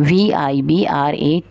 VIBRATION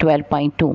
12.2।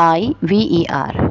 RECEIVER।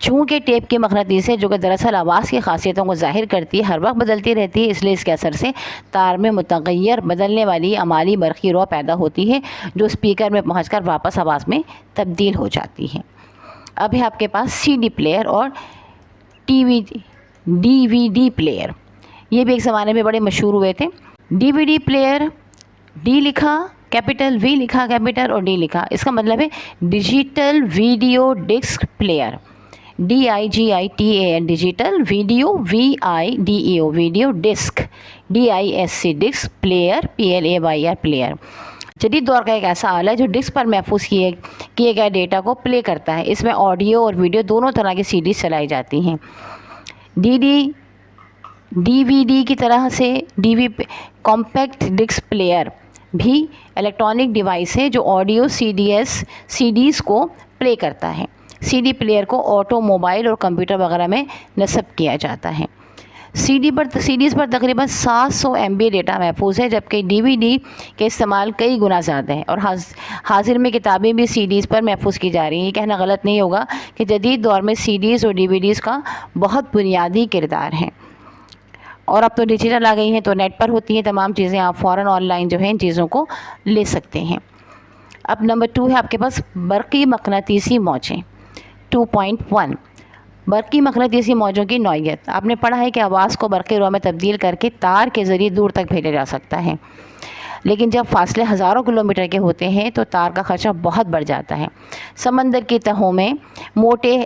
چونکہ tape کی مقناطیس ہے جو کہ دراصل آواز کی خاصیتوں کو ظاہر کرتی ہے، ہر وقت بدلتی رہتی ہے، اس لیے اس کے اثر سے تار میں متغیر بدلنے والی عمالی برقی رو پیدا ہوتی ہے جو اسپیکر میں پہنچ کر واپس آواز میں تبدیل ہو جاتی ہے۔ اب ہے آپ کے پاس سی ڈی پلیئر اور ڈی وی ڈی پلیئر، یہ بھی ایک زمانے میں بڑے مشہور ہوئے تھے۔ ڈی وی ڈی پلیئر، ڈی لکھا کیپٹل، وی لکھا کیپٹل اور ڈی لکھا، اس کا مطلب ہے digital video disk player, DIGITAL digital, video VIDEO video, disk DISC disk, player PLAYR player. جدید دور کا ایک ایسا آلہ ہے جو ڈسک پر محفوظ کیے گئے ڈیٹا کو پلے کرتا ہے۔ اس میں آڈیو اور ویڈیو دونوں طرح کی CDs چلائی جاتی ہیں۔ DVD کی طرح سے کمپیکٹ ڈسک پلیئر بھی الیکٹرانک ڈیوائس ہے جو آڈیو CDs کو پلے کرتا ہے۔ CD پلیئر کو آٹو موبائل اور کمپیوٹر وغیرہ میں نصب کیا جاتا ہے۔ CDs پر تقریباً 700 MB ڈیٹا محفوظ ہے، جبکہ DVD کے استعمال کئی گنا زیادہ ہے، اور حاضر میں کتابیں بھی CDs پر محفوظ کی جا رہی ہیں۔ یہ کہنا غلط نہیں ہوگا کہ جدید دور میں CDs اور DVDs کا بہت بنیادی کردار ہے، اور اب تو ڈیجیٹل آ گئی ہیں تو نیٹ پر ہوتی ہیں تمام چیزیں، آپ فوراً آن لائن جو ہیں ان چیزوں کو لے سکتے ہیں۔ اب نمبر 2 ہے آپ کے پاس برقی مقناطیسی موجیں۔ 2.1 برقی مقناطیسی موجوں کی نوعیت۔ آپ نے پڑھا ہے کہ آواز کو برقی رو میں تبدیل کر کے تار کے ذریعے دور تک بھیجا جا سکتا ہے، لیکن جب فاصلے ہزاروں کلومیٹر کے ہوتے ہیں تو تار کا خرچہ بہت بڑھ جاتا ہے۔ سمندر کی تہوں میں موٹے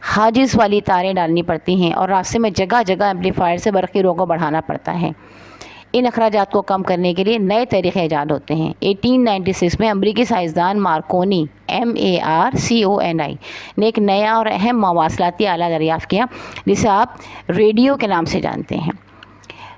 حاجز والی تاریں ڈالنی پڑتی ہیں اور راستے میں جگہ جگہ ایمپلیفائر سے برقی رو کو بڑھانا پڑتا ہے۔ ان اخراجات کو کم کرنے کے لیے نئے طریقے ایجاد ہوتے ہیں۔ 1896 میں امریکی سائنسدان مارکونی MARCONI نے ایک نیا اور اہم مواصلاتی آلہ دریافت کیا جسے آپ ریڈیو کے نام سے جانتے ہیں۔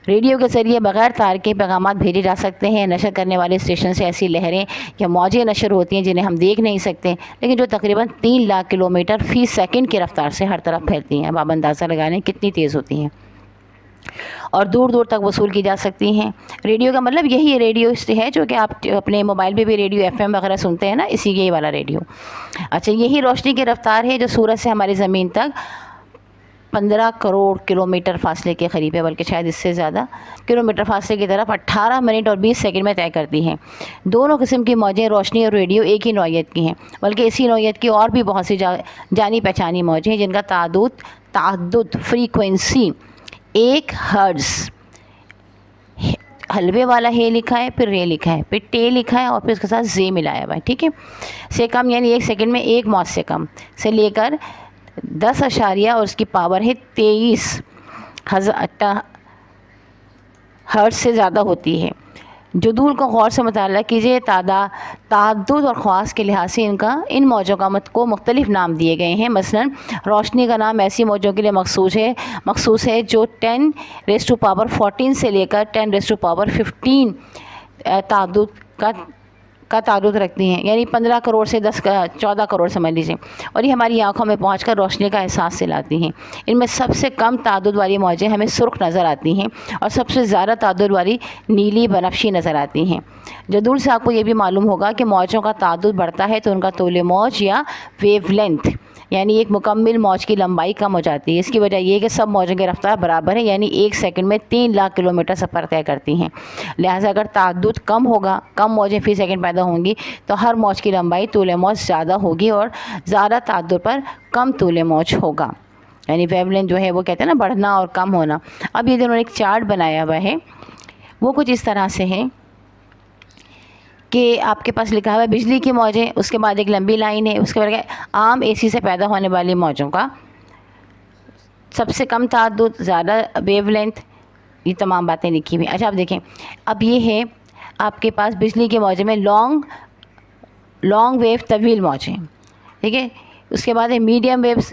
ریڈیو کے ذریعے بغیر تار کے پیغامات بھیجے جا سکتے ہیں۔ نشر کرنے والے اسٹیشن سے ایسی لہریں یا موجیں نشر ہوتی ہیں جنہیں ہم دیکھ نہیں سکتے، لیکن جو تقریباً 3 لاکھ کلومیٹر فی سیکنڈ کی رفتار سے ہر طرف پھیلتی ہیں۔ اب آپ اندازہ لگا لیں کتنی تیز ہوتی ہیں، اور دور دور تک وصول کی جا سکتی ہیں۔ ریڈیو کا مطلب یہی ریڈیو ہے جو کہ آپ اپنے موبائل پہ بھی ریڈیو FM وغیرہ سنتے ہیں نا، اسی یہی والا ریڈیو۔ اچھا، یہی روشنی کی رفتار ہے جو سورج سے ہماری زمین تک 15 کروڑ کلومیٹر فاصلے کے قریب ہے، بلکہ شاید اس سے زیادہ کلومیٹر فاصلے کی طرف 18 منٹ اور 20 سیکنڈ میں طے کرتی ہیں۔ دونوں قسم کی موجیں، روشنی اور ریڈیو، ایک ہی نوعیت کی ہیں، بلکہ اسی نوعیت کی اور بھی بہت سی جانی پہچانی موجیں ہیں جن کا تعدد فریکوینسی 1 ہرٹز، حلوے والا ہے لکھا ہے، پھر رے لکھا ہے، پھر ٹے لکھا ہے، اور پھر اس کے ساتھ زے ملایا ہوا ہے، ٹھیک ہے، سے کم، یعنی 1 سیکنڈ میں 1 موج سے کم سے لے کر 10 اشاریہ اور اس کی پاور ہے 23,000 ہرٹز سے زیادہ ہوتی ہے۔ جدول کو غور سے مطالعہ کیجیے۔ تعدد اور خواص کے لحاظ سے ان موجوں کو مختلف نام دیے گئے ہیں۔ مثلا روشنی کا نام ایسی موجوں کے لیے مخصوص ہے جو 10⁻14 سے لے کر 10⁻15 کا تعدد رکھتی ہیں، یعنی 15 کروڑ سے 14 کروڑ سمجھ لیجیے، اور یہ ہماری آنکھوں میں پہنچ کر روشنی کا احساس دلاتی ہیں۔ ان میں سب سے کم تعدد والی موجیں ہمیں سرخ نظر آتی ہیں، اور سب سے زیادہ تعدد والی نیلی بنفشی نظر آتی ہیں۔ جدول سے آپ کو یہ بھی معلوم ہوگا کہ موجوں کا تعدد بڑھتا ہے تو ان کا طول موج یا ویو لینتھ، یعنی ایک مکمل موج کی لمبائی کم ہو جاتی ہے۔ اس کی وجہ یہ ہے کہ سب موجوں کی رفتار برابر ہے، یعنی 1 سیکنڈ میں 3 لاکھ کلومیٹر سفر طے کرتی ہیں۔ لہٰذا اگر تعدد کم ہوگا، کم موجیں فی سیکنڈ پیدا ہوں گی، تو ہر موج کی لمبائی طول موج زیادہ ہوگی، اور زیادہ تعدد پر کم طول موج ہوگا، یعنی ویو لینتھ جو ہے وہ کہتے ہیں نا بڑھنا اور کم ہونا۔ اب یہ جو انہوں نے ایک چارٹ بنایا ہوا ہے وہ کچھ اس طرح سے ہے کہ آپ کے پاس لکھا ہوا ہے بجلی کی موجیں، اس کے بعد ایک لمبی لائن ہے، اس کے بعد عام AC سے پیدا ہونے والی موجوں کا سب سے کم تعدد، زیادہ ویو لینتھ، یہ تمام باتیں لکھی ہوئی۔ اچھا، اب دیکھیں، اب یہ ہے آپ کے پاس بجلی کی موجیں میں لانگ ویو طویل موجیں، ٹھیک ہے، اس کے بعد ہے میڈیم ویوز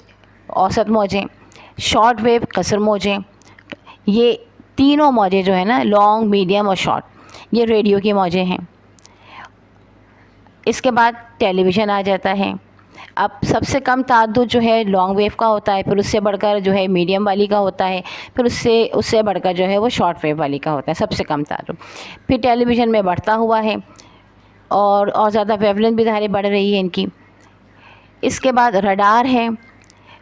اوسط موجیں، شارٹ ویو قصر موجیں۔ یہ تینوں موجیں جو ہیں نا، لانگ، میڈیم اور شارٹ، یہ ریڈیو کی موجیں ہیں۔ اس کے بعد ٹیلی ویژن آ جاتا ہے۔ اب سب سے کم تعدد جو ہے لانگ ویو کا ہوتا ہے، پھر اس سے بڑھ کر جو ہے میڈیم والی کا ہوتا ہے، پھر اس سے بڑھ کر جو ہے وہ شارٹ ویو والی کا ہوتا ہے، سب سے کم تعدد۔ پھر ٹیلی ویژن میں بڑھتا ہوا ہے، اور زیادہ ویو لینتھ بھی ظاہر بڑھ رہی ہے ان کی۔ اس کے بعد رڈار ہے۔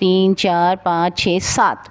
3 4 5 6 7,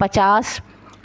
50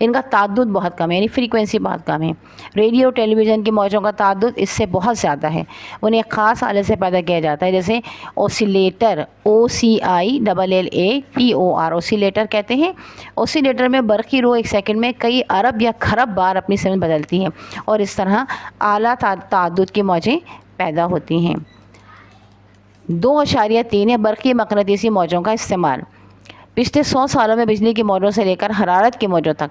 ان کا تعدد بہت کم ہے، یعنی فریکوینسی بہت کم ہے۔ ریڈیو ٹیلی ویژن کی موجوں کا تعدد اس سے بہت زیادہ ہے، انہیں ایک خاص آلے سے پیدا کیا جاتا ہے، جیسے اوسیلیٹر، OCILLATOR، اوسیلیٹر کہتے ہیں۔ اوسیلیٹر میں برقی رو ایک سیکنڈ میں کئی ارب یا کھرب بار اپنی سمت بدلتی ہیں اور اس طرح اعلیٰ تعدد کی موجیں پیدا ہوتی ہیں۔ 2.3 ہے برقی مقناطیسی موجوں کا استعمال۔ پچھلے 100 سالوں میں بجلی کی موجوں سے لے کر حرارت کی موجوں تک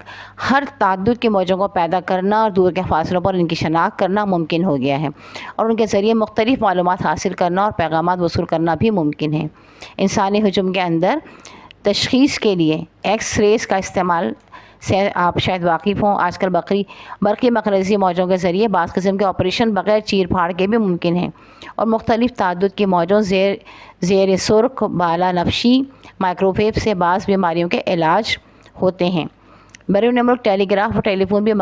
ہر تعدد کی موجوں کو پیدا کرنا اور دور کے فاصلوں پر ان کی شناخت کرنا ممکن ہو گیا ہے، اور ان کے ذریعے مختلف معلومات حاصل کرنا اور پیغامات وصول کرنا بھی ممکن ہے۔ انسانی حجم کے اندر تشخیص کے لیے ایکس ریز کا استعمال سے آپ شاید واقف ہوں۔ آج کل برقی مقناطیسی موجوں کے ذریعے بعض قسم کے آپریشن بغیر چیر پھاڑ کے بھی ممکن ہیں، اور مختلف تعدد کی موجوں زیر سرخ بالا نفشی مائکروویو سے بعض بیماریوں کے علاج ہوتے ہیں۔ بیرون ملک ٹیلی گراف اور ٹیلی فون بھی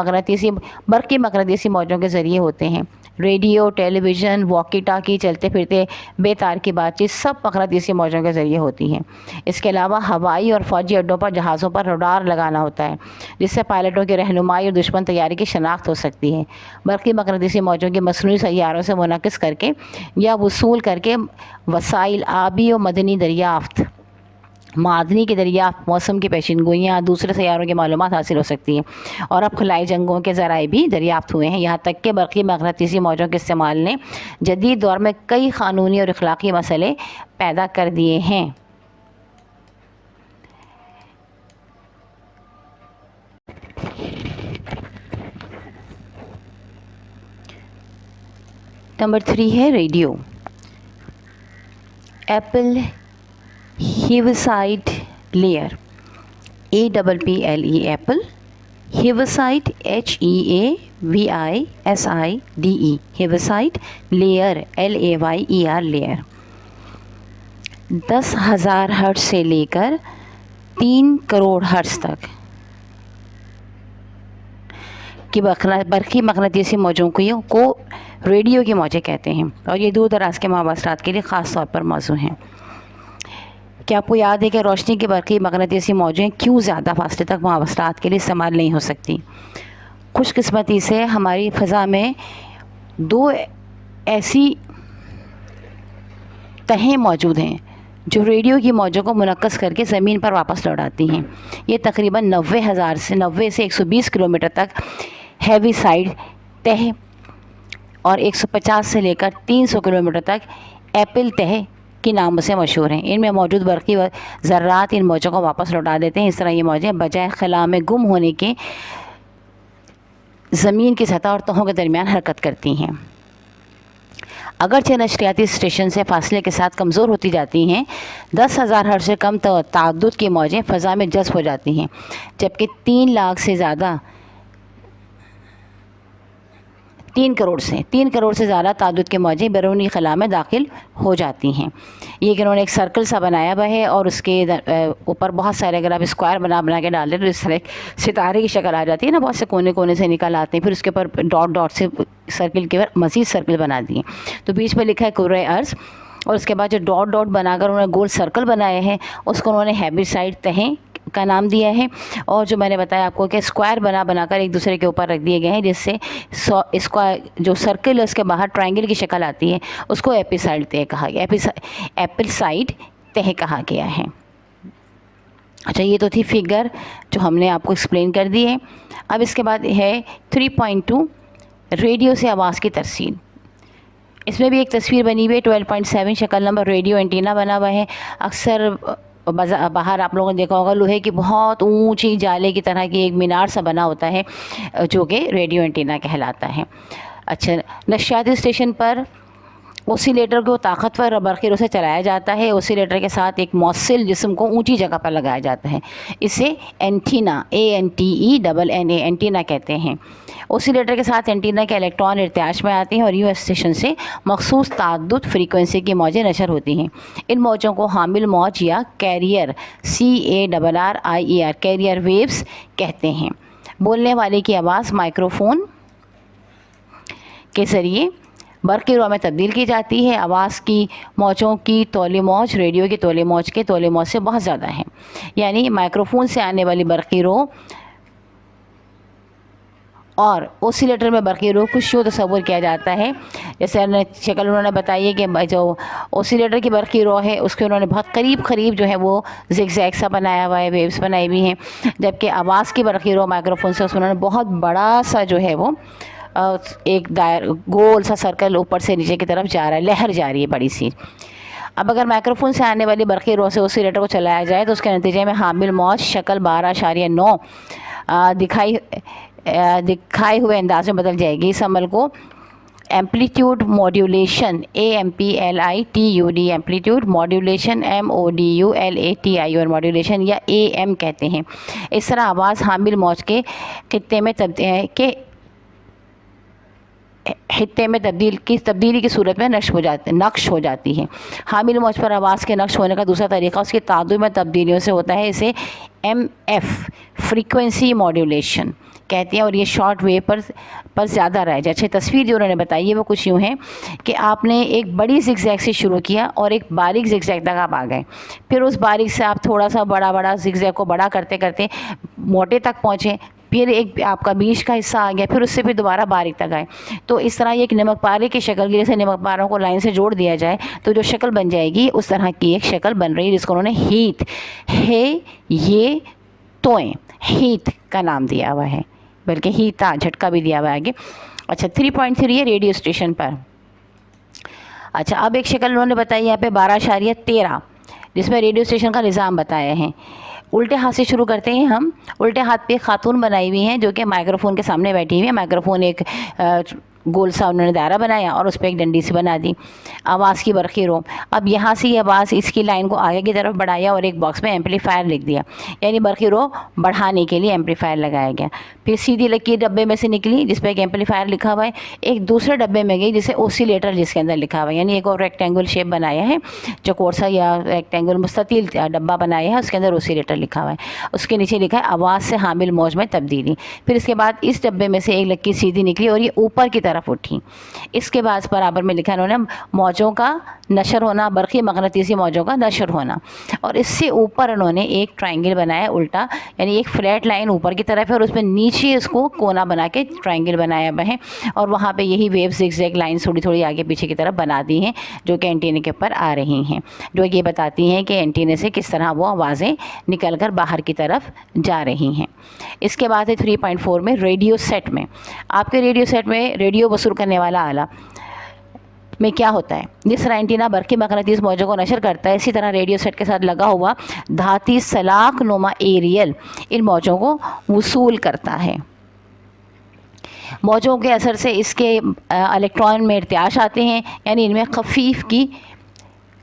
برقی مقناطیسی موجوں کے ذریعے ہوتے ہیں۔ ریڈیو، ٹیلی ویژن، واکی ٹاکی، چلتے پھرتے بے تار کی بات چیت سب مقناطیسی موجوں کے ذریعے ہوتی ہیں۔ اس کے علاوہ ہوائی اور فوجی اڈوں پر جہازوں پر رڈار لگانا ہوتا ہے، جس سے پائلٹوں کی رہنمائی اور دشمن طیارے کی شناخت ہو سکتی ہے۔ برقی مقناطیسی موجوں کی مصنوعی سیاروں سے منعکس کر کے یا وصول کر کے وسائل آبی و معدنی کی دریافت، موسم کی پیشین گوئیاں، دوسرے سیاروں کی معلومات حاصل ہو سکتی ہیں، اور اب خلائی جنگوں کے ذرائع بھی دریافت ہوئے ہیں۔ یہاں تک کہ برقی مقناطیسی موجوں کے استعمال نے جدید دور میں کئی قانونی اور اخلاقی مسئلے پیدا کر دیے ہیں۔ نمبر 3 ہے radio. Apple Heaviside layer, APPLE Apple, Heaviside HEAVISIDE، Heaviside layer LAYER layer 10,000 hertz سے لے کر 3 کروڑ ہرٹز تک کی برقی مقناطیسی موجوں کو ریڈیو کی موجیں کہتے ہیں، اور یہ دور دراز کے مواصلات کے لیے خاص طور پر موزوں ہیں۔ کیا آپ کو یاد ہے کہ روشنی کی برقی مقناطیسی موجیں کیوں زیادہ فاصلے تک مواصلات کے لیے استعمال نہیں ہو سکتی؟ خوش قسمتی سے ہماری فضا میں 2 ایسی تہیں موجود ہیں جو ریڈیو کی موجوں کو منعکس کر کے زمین پر واپس لوٹاتی ہیں۔ یہ تقریباً 90 سے 120 کلومیٹر تک ہیویسائڈ تہ اور 150 سے لے کر 300 کلومیٹر تک ایپل تہ کے نام سے مشہور ہیں۔ ان میں موجود برقی ذرات ان موجوں کو واپس لوٹا دیتے ہیں۔ اس طرح یہ موجیں بجائے خلا میں گم ہونے کے زمین کی سطح اور تہوں کے درمیان حرکت کرتی ہیں۔ اگرچہ نشریاتی اسٹیشن سے فاصلے کے ساتھ کمزور ہوتی جاتی ہیں، 10,000 ہرٹز سے کم تعدد کی موجیں فضا میں جذب ہو جاتی ہیں، جبکہ 3 کروڑ سے زیادہ تعدد کی موجیں بیرونی خلا میں داخل ہو جاتی ہیں۔ یہ کہ انہوں نے ایک سرکل سا بنایا ہوا ہے، اور اس کے اوپر بہت سارے اگر آپ اسکوائر بنا کے ڈال دیں تو اس طرح ایک ستارے کی شکل آ جاتی ہے نا، بہت سے کونے سے نکل آتے ہیں، پھر اس کے اوپر ڈاٹ سے سرکل کے اوپر مزید سرکل بنا دیے، تو بیچ میں لکھا ہے کرۂ ارض، اور اس کے بعد جو ڈاٹ بنا کر انہوں نے گول سرکل بنائے ہیں اس کو انہوں نے ہیویسائڈ تہیں کا نام دیا ہے، اور جو میں نے بتایا آپ کو کہ اسکوائر بنا کر ایک دوسرے کے اوپر رکھ دیے گئے ہیں، جس سے جو سرکل ہے اس کے باہر ٹرائنگل کی شکل آتی ہے، اس کو ایپیسائڈ تہ کہا گیا، ایپل سائڈ تہ کہا گیا ہے۔ اچھا، یہ تو تھی فگر جو ہم نے آپ کو ایکسپلین کر دی ہے۔ اب اس کے بعد ہے 3.2 ریڈیو سے آواز کی ترسیل۔ اس میں بھی ایک تصویر بنی ہوئی ہے، 12.7 شکل نمبر ریڈیو اینٹینا بنا ہوا ہے۔ اکثر باہر آپ لوگوں نے دیکھا ہوگا لوہے کی بہت اونچی جالے کی طرح کی ایک مینار سا بنا ہوتا ہے، جو کہ ریڈیو اینٹینا کہلاتا ہے۔ اچھا، نشریاتی اسٹیشن پر اوسیلیٹر کو طاقتور برقی رو سے چلایا جاتا ہے۔ اوسیلیٹر کے ساتھ ایک موصل جسم کو اونچی جگہ پر لگایا جاتا ہے، اسے اینٹینا اینٹینا کہتے ہیں۔ اوسیلیٹر کے ساتھ اینٹینا کے الیکٹران ارتعاش میں آتے ہیں، اور یوں اسٹیشن سے مخصوص تعدد فریکوینسی کی موجیں نشر ہوتی ہیں۔ ان موجوں کو حامل موج یا کیریئر CARRIER کیریئر ویوز کہتے ہیں۔ بولنے والے کی آواز مائکروفون کے ذریعے برقی رو میں تبدیل کی جاتی ہے۔ آواز کی موجوں کی طول موج ریڈیو کی طول موج سے بہت زیادہ ہے، یعنی مائکروفون سے آنے والی برقی رو اور اوسیلیٹر میں برقی رو کو یوں تصور کیا جاتا ہے جیسے شکل انہوں نے بتائی ہے کہ جو اوسیلیٹر کی برقی رو ہے اس کے انہوں نے بہت قریب جو ہے وہ زگ زیگ سا بنایا ہوا ہے، ویوز بنائی ہوئی ہیں، جبکہ آواز کی برقی رو مائکرو فون سے انہوں نے بہت بڑا سا جو ہے وہ ایک گول سا سرکل اوپر سے نیچے کی طرف جا رہا ہے، لہر جا رہی ہے بڑی سی۔ اب اگر مائکرو فون سے آنے والی برقی رو سے اوسیلیٹر کو چلایا جائے تو اس کے نتیجے میں حامل موج شکل 12.9 دکھائے ہوئے انداز میں بدل جائے گی۔ اس عمل کو amplitude modulation AMPLITUD amplitude modulation MODULATION modulation یا AM کہتے ہیں۔ اس طرح آواز حامل موج کے خطے میں تبدیلی کی صورت میں نقش ہو جاتی ہے۔ حامل موج پر آواز کے نقش ہونے کا دوسرا طریقہ اس کی تعدد میں تبدیلیوں سے ہوتا ہے، اسے MF فریکوینسی ماڈیولیشن کہتے ہیں، اور یہ شارٹ ویو پر زیادہ رائج ہے۔ اچھا، تصویر جو انہوں نے بتائی ہے وہ کچھ یوں ہے کہ آپ نے ایک بڑی زگ زیگ سے شروع کیا اور ایک باریک زگ زیگ تک آپ آ گئے، پھر اس باریک سے آپ تھوڑا سا بڑا زگ زیگ کو بڑا کرتے کرتے موٹے تک پہنچے، پھر ایک آپ کا بیچ کا حصہ آ گیا، پھر اس سے پھر دوبارہ باریک تک آئے۔ تو اس طرح یہ ایک نمک پارے کی شکل کی، جیسے نمک پاروں کو لائن سے جوڑ دیا جائے تو جو شکل بن جائے گی اس طرح کی ایک شکل بن رہی ہے، جس کو انہوں نے ہیت کا نام دیا ہوا ہے، بلکہ ہیتا جھٹکا بھی دیا ہوا ہے آگے۔ اچھا 3.3 ہے ریڈیو اسٹیشن پر۔ اچھا، اب ایک شکل انہوں نے بتائی یہاں پہ 12.13 جس میں ریڈیو اسٹیشن کا نظام بتایا ہے۔ الٹے ہاتھ سے شروع کرتے ہیں ہم۔ الٹے ہاتھ پہ ایک خاتون بنائی ہوئی ہیں جو کہ مائکرو فون کے سامنے بیٹھی ہوئی ہے۔ مائکرو فون ایک گول سا انہوں نے دائرہ بنایا اور اس پہ ایک ڈنڈی سی بنا دی، آواز کی برقی رو۔ اب یہاں سے یہ آواز اس کی لائن کو آگے کی طرف بڑھایا اور ایک باکس میں ایمپلیفائر لکھ دیا، یعنی برقی رو بڑھانے کے لیے ایمپلیفائر لگایا گیا۔ پھر سیدھی لکیر ڈبے میں سے نکلی جس پہ ایک ایمپلیفائر لکھا ہوا ہے، ایک دوسرے ڈبے میں گئی جسے اوسیلیٹر جس کے اندر لکھا ہوا ہے، یعنی ایک اور ریکٹینگل شیپ بنایا ہے، چوکور سا یا ریکٹینگل مستطیل ڈبہ بنایا ہے، اس کے اندر اوسیلیٹر لکھا ہوا ہے، اس کے نیچے لکھا ہے آواز سے حامل موج میں تبدیلی۔ پھر اس کے بعد اس ڈبے میں سے ایک لکیر سیدھی نکلی اور یہ اوپر کی طرف اٹھی۔ اس کے بعد برابر میں لکھا انہوں نے موجوں کا نشر ہونا، برقی مغناطیسی موجوں کا نشر ہونا، اور اس سے اوپر انہوں نے ایک ٹرائنگل بنایا الٹا، یعنی ایک فلیٹ لائن اوپر کی طرف ہے اور اس میں نیچے اس کو کونا بنا کے ٹرائنگل بنایا ہوا ہے، اور وہاں پہ یہی ویو زگ زیگ لائن تھوڑی آگے پیچھے کی طرف بنا دی ہیں جو کہ اینٹینے کے اوپر آ رہی ہیں، جو یہ بتاتی ہیں کہ اینٹینے سے کس طرح وہ آوازیں نکل کر باہر کی طرف جا رہی ہیں۔ اس کے بعد ہے 3.4 میں ریڈیو سیٹ میں۔ آپ کے ریڈیو سیٹ میں ریڈیو وصول کرنے والا آلہ میں کیا ہوتا ہے؟ جس طرح اینٹینا برقی مغناطیس موجوں کو نشر کرتا ہے، اسی طرح ریڈیو سیٹ کے ساتھ لگا ہوا دھاتی سلاخ نما ایریل ان موجوں کو وصول کرتا ہے۔ موجوں کے اثر سے اس کے الیکٹران میں ارتعاش آتے ہیں، یعنی ان میں خفیف کی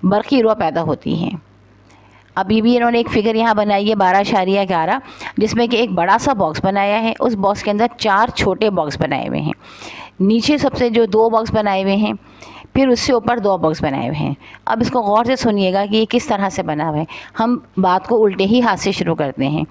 برقی رو پیدا ہوتی ہیں۔ ابھی بھی انہوں نے ایک فگر یہاں بنائی ہے 12.11 جس میں کہ ایک بڑا سا باکس بنایا ہے، اس باکس کے اندر 4 چھوٹے باکس بنائے ہوئے ہیں، نیچے سب سے جو 2 باکس بنائے ہوئے ہیں، پھر اس سے اوپر 2 باکس بنائے ہوئے ہیں۔ اب اس کو غور سے سنیے گا کہ یہ کس طرح سے بنا ہوا ہے۔ ہم بات کو الٹے ہی ہاتھ سے شروع کرتے ہیں۔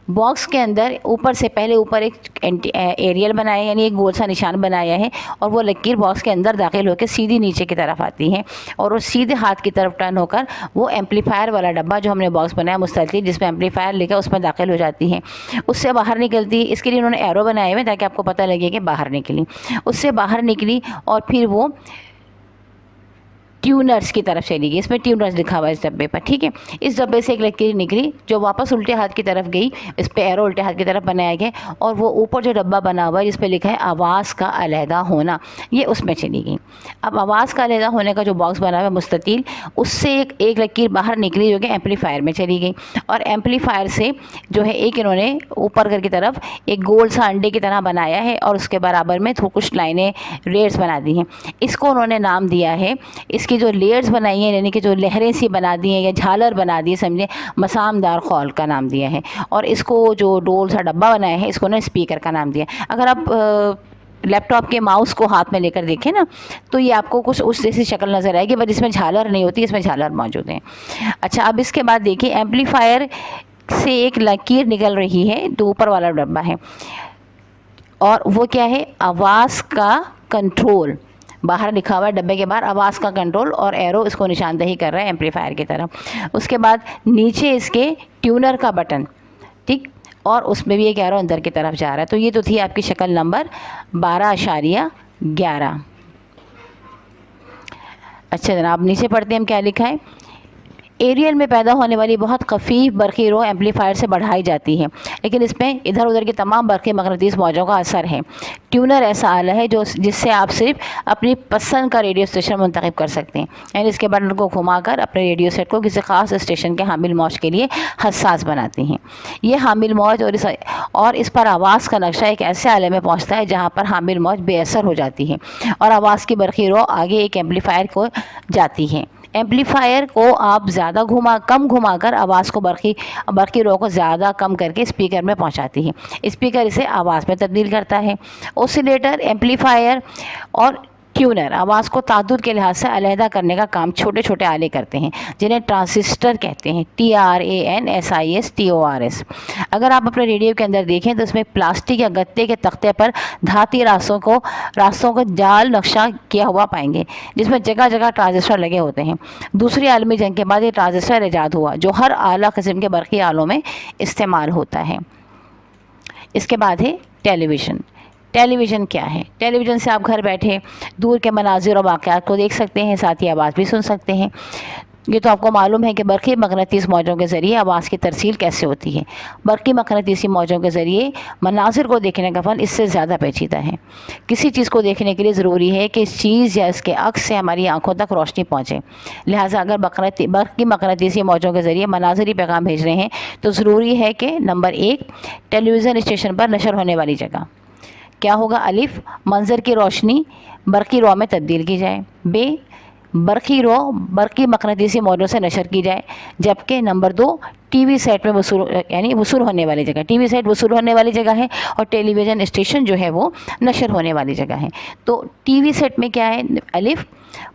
باکس کے اندر اوپر سے پہلے اوپر ایک ایریل بنایا، یعنی ایک گول سا نشان بنایا ہے، اور وہ لکیر باکس کے اندر داخل ہو کے سیدھی نیچے کی طرف آتی ہے، اور وہ سیدھے ہاتھ کی طرف ٹرن ہو کر وہ ایمپلیفائر والا ڈبہ جو ہم نے باکس بنایا مستطیل جس میں ایمپلیفائر لکھا اس میں داخل ہو جاتی ہے، اس سے باہر نکلتی ہے۔ اس کے لیے انہوں نے ایرو بنائے ہوئے تاکہ آپ کو پتہ لگے کہ باہر نکلی، اس سے باہر نکلی اور پھر وہ ٹیونرز کی طرف چلی گئی، اس میں ٹیونرز لکھا ہوا ہے اس ڈبے پر، ٹھیک ہے۔ اس ڈبے سے ایک لکیر نکلی جو واپس الٹے ہاتھ کی طرف گئی، اس پہ ایرو الٹے ہاتھ کی طرف بنایا گیا، اور وہ اوپر جو ڈبہ بنا ہوا ہے جس پہ لکھا ہے آواز کا علیحدہ ہونا، یہ اس میں چلی گئی۔ اب آواز کا علیحدہ ہونے کا جو باکس بنا ہوا ہے مستطیل، اس سے ایک لکیر باہر نکلی جو کہ ایمپلیفائر میں چلی گئی، اور ایمپلیفائر سے جو ہے ایک انہوں نے اوپر کر کی طرف ایک گول سا انڈے کی طرح بنایا ہے، اور اس کے برابر میں کچھ لائنیں ریئرز بنا دی ہیں۔ اس کو انہوں نے نام دیا ہے، اس کی جو لیئرز بنائی ہیں یعنی کہ جو لہریں سی بنا دی ہیں یا جھالر بنا دی ہے، سمجھے، مسامدار خول کا نام دیا ہے، اور اس کو جو ڈول سا ڈبہ بنایا ہے اس کو نے اسپیکر کا نام دیا۔ اگر آپ لیپ ٹاپ کے ماؤس کو ہاتھ میں لے کر دیکھیں نا تو یہ آپ کو کچھ اس جیسی شکل نظر آئے گی، بٹ اس میں جھالر نہیں ہوتی، اس میں جھالر موجود ہیں۔ اچھا، اب اس کے بعد دیکھیے ایمپلیفائر سے ایک لکیر نکل رہی ہے جو اوپر والا ڈبہ ہے، اور وہ کیا ہے؟ آواز کا کنٹرول۔ باہر لکھا ہوا ہے ڈبے کے باہر آواز کا کنٹرول، اور ایرو اس کو نشاندہی کر رہا ہے ایمپلیفائر کی طرف۔ اس کے بعد نیچے اس کے ٹیونر کا بٹن، ٹھیک، اور اس میں بھی ایک ایرو اندر کی طرف جا رہا ہے. تو یہ تو تھی آپ کی شکل نمبر 12.11. اچھا جناب نیچے پڑھتے ہیں ہم کیا لکھا ہے. ایریل میں پیدا ہونے والی بہت خفیف برقی رو ایمپلیفائر سے بڑھائی جاتی ہے، لیکن اس میں ادھر ادھر کی تمام برقی مقناطیس موجوں کا اثر ہے. ٹیونر ایسا آلہ ہے جس سے آپ صرف اپنی پسند کا ریڈیو اسٹیشن منتخب کر سکتے ہیں، یعنی اس کے بٹن کو گھما کر اپنے ریڈیو سیٹ کو کسی خاص اسٹیشن کے حامل موج کے لیے حساس بناتے ہیں. یہ حامل موج اور اس پر آواز کا نقشہ ایک ایسے آلے میں پہنچتا ہے جہاں پر حامل موج بے اثر ہو جاتی ہے اور آواز کی برقی رو آگے ایک ایمپلیفائر کو جاتی ہے. ایمپلیفائر کو آپ زیادہ کم گھما کر آواز کو برقی رو کو زیادہ کم کر کے اسپیکر میں پہنچاتی ہے. اسپیکر اسے آواز میں تبدیل کرتا ہے. اوسیلیٹر، ایمپلیفائر اور ٹیونر آواز کو تعدد کے لحاظ سے علیحدہ کرنے کا کام چھوٹے چھوٹے آلے کرتے ہیں جنہیں ٹرانسسٹر کہتے ہیں. TRANSISTORS. اگر آپ اپنے ریڈیو کے اندر دیکھیں تو اس میں پلاسٹک یا گتے کے تختے پر دھاتی راستوں کو جال نقشہ کیا ہوا پائیں گے جس میں جگہ جگہ ٹرانزسٹر لگے ہوتے ہیں. دوسری عالمی جنگ کے بعد یہ ٹرانزسٹر ایجاد ہوا جو ہر اعلیٰ قسم کے برقی آلوں میں استعمال ہوتا ہے. اس کے بعد ہے ٹیلی ویژن. ٹیلی ویژن کیا ہے؟ ٹیلی ویژن سے آپ گھر بیٹھے دور کے مناظر اور واقعات کو دیکھ سکتے ہیں، ساتھ ہی آواز بھی سن سکتے ہیں. یہ تو آپ کو معلوم ہے کہ برقی مقناطیس موجوں کے ذریعے آواز کی ترسیل کیسے ہوتی ہے. برقی مقناطیسی موجوں کے ذریعے مناظر کو دیکھنے کا فن اس سے زیادہ پیچیدہ ہے. کسی چیز کو دیکھنے کے لیے ضروری ہے کہ اس چیز یا اس کے عکس سے ہماری آنکھوں تک روشنی پہنچے. لہٰذا اگر برقی مقناطیسی موجوں کے ذریعے مناظری پیغام بھیج رہے ہیں تو ضروری ہے کہ نمبر 1 ٹیلی ویژن اسٹیشن پر نشر ہونے والی جگہ کیا ہوگا؟ الف منظر کی روشنی برقی رو میں تبدیل کی جائے. ب برقی رو برقی مقناطیسی موجوں سے نشر کی جائے. جبکہ نمبر 2 ٹی وی سیٹ میں وصول ہونے والی جگہ. ٹی وی سیٹ وصول ہونے والی جگہ ہے اور ٹیلی ویژن اسٹیشن جو ہے وہ نشر ہونے والی جگہ ہے. تو ٹی وی سیٹ میں کیا ہے؟ الف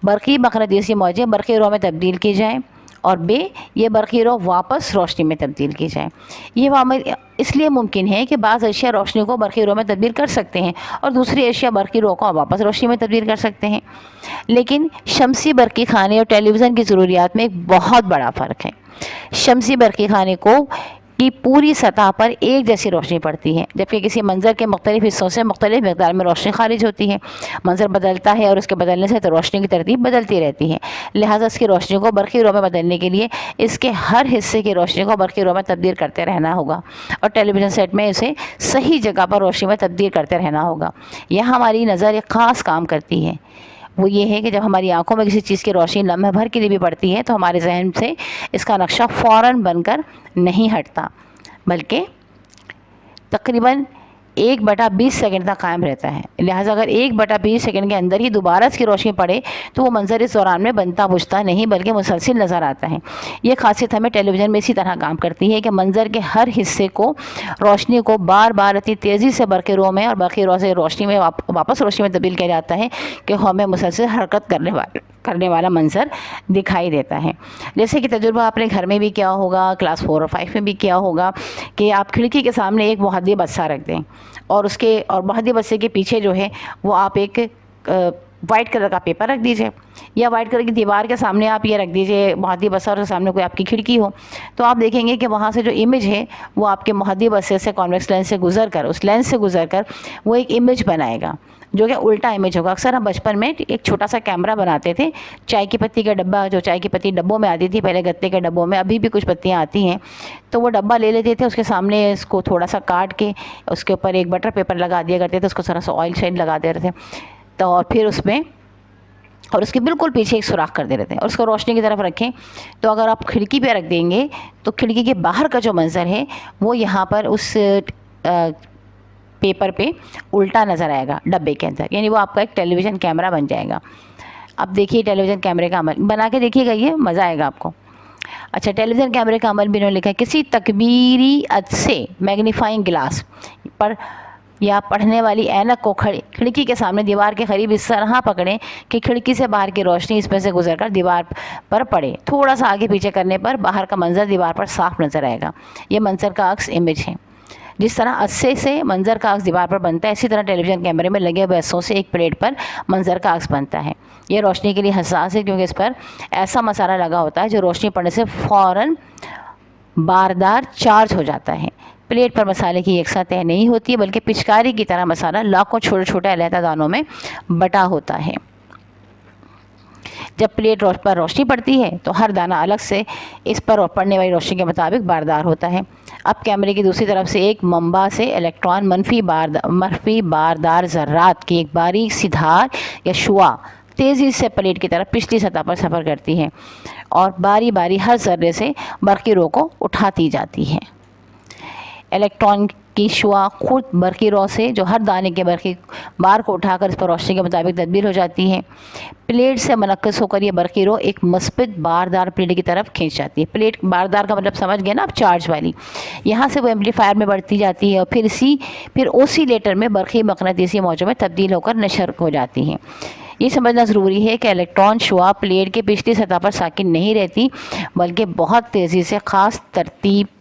برقی مقناطیسی موجیں برقی رو میں تبدیل کی جائیں اور ب یہ برقی رو واپس روشنی میں تبدیل کی جائے. یہ عمل اس لیے ممکن ہے کہ بعض اشیاء روشنی کو برقی رو میں تبدیل کر سکتے ہیں اور دوسری اشیاء برقی رو کو واپس روشنی میں تبدیل کر سکتے ہیں. لیکن شمسی برقی خانے اور ٹیلی ویژن کی ضروریات میں ایک بہت بڑا فرق ہے. شمسی برقی خانے کی پوری سطح پر ایک جیسی روشنی پڑتی ہے، جبکہ کسی منظر کے مختلف حصوں سے مختلف مقدار میں روشنی خارج ہوتی ہے. منظر بدلتا ہے اور اس کے بدلنے سے تو روشنی کی ترتیب بدلتی رہتی ہے. لہٰذا اس کی روشنی کو برقی رو میں بدلنے کے لیے اس کے ہر حصے کی روشنی کو برقی رو میں تبدیل کرتے رہنا ہوگا اور ٹیلی ویژن سیٹ میں اسے صحیح جگہ پر روشنی میں تبدیل کرتے رہنا ہوگا. یہاں ہماری نظر ایک خاص کام کرتی ہے. وہ یہ ہے کہ جب ہماری آنکھوں میں کسی چیز کی روشنی لمحے بھر کے لیے بھی پڑتی ہے تو ہمارے ذہن سے اس کا نقشہ فوراً بن کر نہیں ہٹتا بلکہ تقریباً 1/20 سیکنڈ تک قائم رہتا ہے. لہٰذا اگر 1/20 سیکنڈ کے اندر ہی دوبارہ اس کی روشنی پڑے تو وہ منظر اس دوران میں بنتا بجھتا نہیں بلکہ مسلسل نظر آتا ہے. یہ خاصیت ہمیں ٹیلی ویژن میں اسی طرح کام کرتی ہے کہ منظر کے ہر حصے کو روشنی کو بار بار اتنی تیزی سے برقی رو میں اور برقی رو سے روشنی میں واپس روشنی میں تبدیل کیا جاتا ہے کہ ہمیں مسلسل حرکت کرنے والا منظر دکھائی دیتا ہے. جیسے کہ تجربہ آپ نے گھر میں بھی کیا ہوگا، کلاس 4 اور 5 میں بھی کیا ہوگا کہ آپ کھڑکی کے سامنے ایک محدب بسا رکھ دیں اور محدب بسے کے پیچھے جو ہے وہ آپ ایک وائٹ کلر کا پیپر رکھ دیجئے یا وائٹ کلر کی دیوار کے سامنے آپ یہ رکھ دیجئے محدب بسا اور اس کے سامنے کوئی آپ کی کھڑکی ہو. تو آپ دیکھیں گے کہ وہاں سے جو امیج ہے وہ آپ کے محدب بسے سے کانویکس لینس سے گزر کر وہ ایک امیج بنائے گا جو کہ الٹا امیج ہوگا. اکثر ہم بچپن میں ایک چھوٹا سا کیمرہ بناتے تھے، چائے کی پتی کا ڈبہ، جو چائے کی پتی ڈبوں میں آتی تھی پہلے، گتے کے ڈبوں میں، ابھی بھی کچھ پتیاں آتی ہیں، تو وہ ڈبہ لے لیتے تھے، اس کے سامنے اس کو تھوڑا سا کاٹ کے اس کے اوپر ایک بٹر پیپر لگا دیا کرتے تھے، اس کو ذرا سا آئل شیڈ لگا دے رہے تھے تو اور پھر اس کے بالکل پیچھے ایک سوراخ کر دے رہے تھے اور اس کو روشنی کی طرف رکھیں. تو اگر آپ کھڑکی پہ رکھ دیں گے تو کھڑکی کے باہر کا جو منظر ہے وہ یہاں پر اس پیپر پہ الٹا نظر آئے گا ڈبے کے اندر، یعنی وہ آپ کا ایک ٹیلی ویژن کیمرہ بن جائے گا. اب دیکھیے ٹیلی ویژن کیمرے کا عمل بنا کے دیکھیے گا، یہ مزہ آئے گا آپ کو. اچھا، ٹیلی ویژن کیمرے کا عمل بھی انہوں نے لکھا ہے، کسی تکبیری عدسے میگنیفائنگ گلاس پر یا پڑھنے والی اینک کو کھڑکی کے سامنے دیوار کے قریب اس طرح پکڑیں کہ کھڑکی سے باہر کی روشنی اس میں سے گزر کر دیوار پر پڑے. تھوڑا سا آگے پیچھے کرنے پر باہر کا منظر دیوار پر صاف نظر آئے گا. یہ منظر کا عکس امیج ہے. جس طرح عدسے سے منظر کا عکس دیوار پر بنتا ہے، اسی طرح ٹیلی ویژن کیمرے میں لگے ہوئے عدسوں سے ایک پلیٹ پر منظر کا عکس بنتا ہے. یہ روشنی کے لیے حساس ہے کیونکہ اس پر ایسا مسالہ لگا ہوتا ہے جو روشنی پڑنے سے فوراً باردار چارج ہو جاتا ہے. پلیٹ پر مسالے کی یکساں تہ نہیں ہوتی ہے بلکہ پچکاری کی طرح مسالہ لاکھوں چھوٹے چھوٹے علیحدہ دانوں میں بٹا ہوتا ہے۔ جب پلیٹ پر روشنی پڑتی ہے تو ہر دانہ الگ سے اس پر پڑنے والی روشنی کے مطابق باردار ہوتا ہے۔ اب کیمرے کی دوسری طرف سے ایک منبع سے الیکٹران منفی باردار ذرات کی ایک باریک سی دھار یا شعاع تیزی سے پلیٹ کی طرف پچھلی سطح پر سفر کرتی ہے اور باری باری ہر ذرے سے برقی رو کو اٹھاتی جاتی ہے۔ الیکٹران کی شعاع خود برقی رو سے جو ہر دانے کے برقی بار کو اٹھا کر اس پر روشنی کے مطابق تبدیل ہو جاتی ہے۔ پلیٹ سے منعکس ہو کر یہ برقی رو ایک مثبت باردار پلیٹ کی طرف کھینچ جاتی ہے۔ پلیٹ باردار کا مطلب سمجھ گئے نا آپ، چارج والی۔ یہاں سے وہ ایمپلیفائر میں بڑھتی جاتی ہے اور پھر اوسیلیٹر میں برقی مقناطیسی موجوں میں تبدیل ہو کر نشر ہو جاتی ہے۔ یہ سمجھنا ضروری ہے کہ الیکٹران شعاع پلیٹ کے پچھلی سطح پر ساکن نہیں رہتی بلکہ بہت تیزی سے خاص ترتیب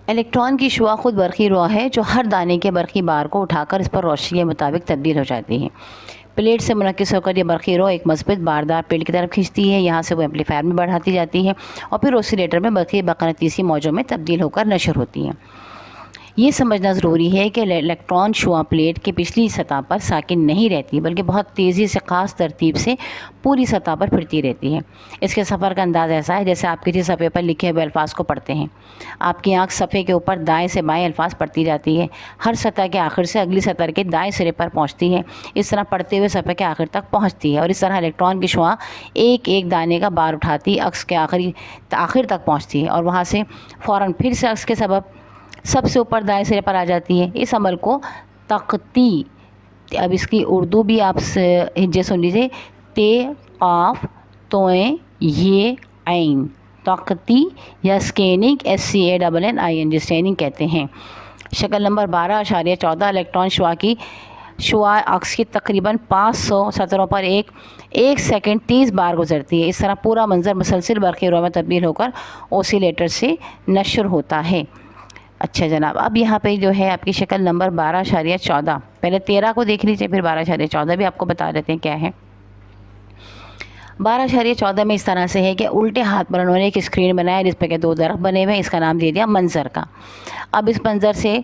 الیکٹران کی شعاع خود برقی رو ہے جو ہر دانے کے برقی بار کو اٹھا کر اس پر روشنی کے مطابق تبدیل ہو جاتی ہے۔ پلیٹ سے منعکس ہو کر یہ برقی رو ایک مثبت باردار پلیٹ کی طرف کھینچتی ہے، یہاں سے وہ ایمپلیفائر میں بڑھاتی جاتی ہے اور پھر اوسیلیٹر میں برقی مقناطیسی موجوں میں تبدیل ہو کر نشر ہوتی ہے۔ یہ سمجھنا ضروری ہے کہ الیکٹران شعاع پلیٹ کے پچھلی سطح پر ساکن نہیں رہتی بلکہ بہت تیزی سے خاص ترتیب سے پوری سطح پر پھرتی رہتی ہے۔ اس کے سفر کا انداز ایسا ہے جیسے آپ کسی صفحے پر لکھے ہوئے الفاظ کو پڑھتے ہیں۔ آپ کی آنکھ صفحے کے اوپر دائیں سے بائیں الفاظ پڑھتی جاتی ہے، ہر سطح کے آخر سے اگلی سطح کے دائیں سرے پر پہنچتی ہے، اس طرح پڑھتے ہوئے صفحے کے آخر تک پہنچتی ہے اور اس طرح الیکٹران کی شعاع ایک ایک دانے کا بار اٹھاتی عکس کے آخر تک پہنچتی ہے اور وہاں سے فوراً پھر سے عکس کے سب سے اوپر دائیں سرے پر آ جاتی ہے۔ اس عمل کو تقطی، اب اس کی اردو بھی آپ ہجے سن لیجیے، تے قاف توئیں یہ عین، تقطی یا اسکیننگ SCANNING اسکیننگ کہتے ہیں۔ شکل نمبر 12.14 الیکٹران شعاع عکس کی تقریباً 500 سطروں پر ایک سیکنڈ 30 بار گزرتی ہے۔ اس طرح پورا منظر مسلسل برقی رو میں تبدیل ہو کر اوسیلیٹر سے نشر ہوتا ہے۔ اچھا جناب، اب یہاں پہ جو ہے آپ کی شکل نمبر 12.14، پہلے 13 کو دیکھ لیجیے پھر 12.14 بھی آپ کو بتا دیتے ہیں کیا ہے۔ 12.14 میں اس طرح سے ہے کہ الٹے ہاتھ پر انہوں نے ایک اسکرین بنایا جس پہ کہ 2 درخت بنے ہوئے ہیں، اس کا نام دے دیا منظر کا۔ اب اس منظر سے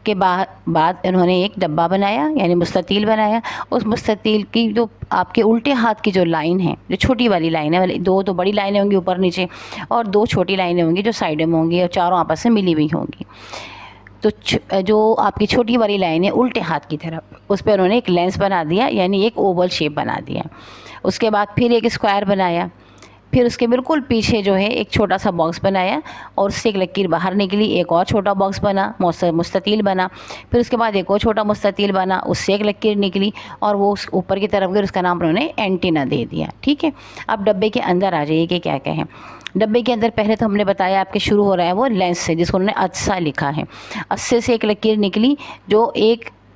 کے بعد انہوں نے ایک ڈبہ بنایا یعنی مستطیل بنایا۔ اس مستطیل کی جو آپ کے الٹے ہاتھ کی جو لائن ہے، جو چھوٹی والی لائن ہے، 2 تو بڑی لائنیں ہوں گی اوپر نیچے اور 2 چھوٹی لائنیں ہوں گی جو سائڈوں میں ہوں گی اور چاروں آپس سے ملی ہوئی ہوں گی۔ تو جو آپ کی چھوٹی والی لائن ہے الٹے ہاتھ کی طرف، اس پہ انہوں نے ایک لینس بنا دیا یعنی ایک اوول شیپ بنا دیا۔ اس کے بعد پھر ایک اسکوائر بنایا، پھر اس کے بالکل پیچھے جو ہے ایک چھوٹا سا باکس بنایا اور اس سے ایک لکیر باہر نکلی، ایک اور چھوٹا باکس بنا، مستطیل بنا، پھر اس کے بعد ایک اور چھوٹا مستطیل بنا، اس سے ایک لکیر نکلی اور وہ اس اوپر کی طرف گئی، اس کا نام انہوں نے اینٹینا دے دیا۔ ٹھیک ہے، اب ڈبے کے اندر آ جائیے کہ کیا کہیں۔ ڈبے کے اندر پہلے تو ہم نے بتایا آپ کے شروع ہو رہا ہے وہ لینس سے، جس کو انہوں نے عدسہ لکھا ہے۔ عدسے سے ایک لکیر نکلی جو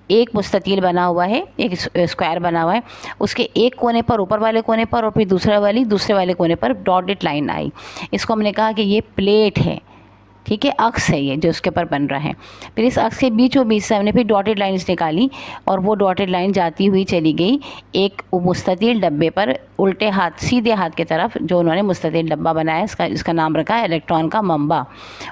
ایک مستطیل بنا ہوا ہے، ایک اسکوائر بنا ہوا ہے، اس کے ایک کونے پر اوپر والے کونے پر اور پھر دوسرے والے کونے پر ڈاٹڈ لائن آئی۔ اس کو ہم نے کہا کہ یہ پلیٹ ہے، ٹھیک ہے، عکس ہے یہ جو اس کے اوپر بن رہا ہے۔ پھر اس عکس کے بیچوں بیچ سے ہم نے پھر ڈاٹڈ لائنز نکالی اور وہ ڈاٹڈ لائن جاتی ہوئی چلی گئی ایک مستطیل ڈبے پر الٹے ہاتھ سیدھے ہاتھ کی طرف، جو انہوں نے مستطیل ڈبہ بنایا اس کا نام رکھا ہے الیکٹران کا منبع،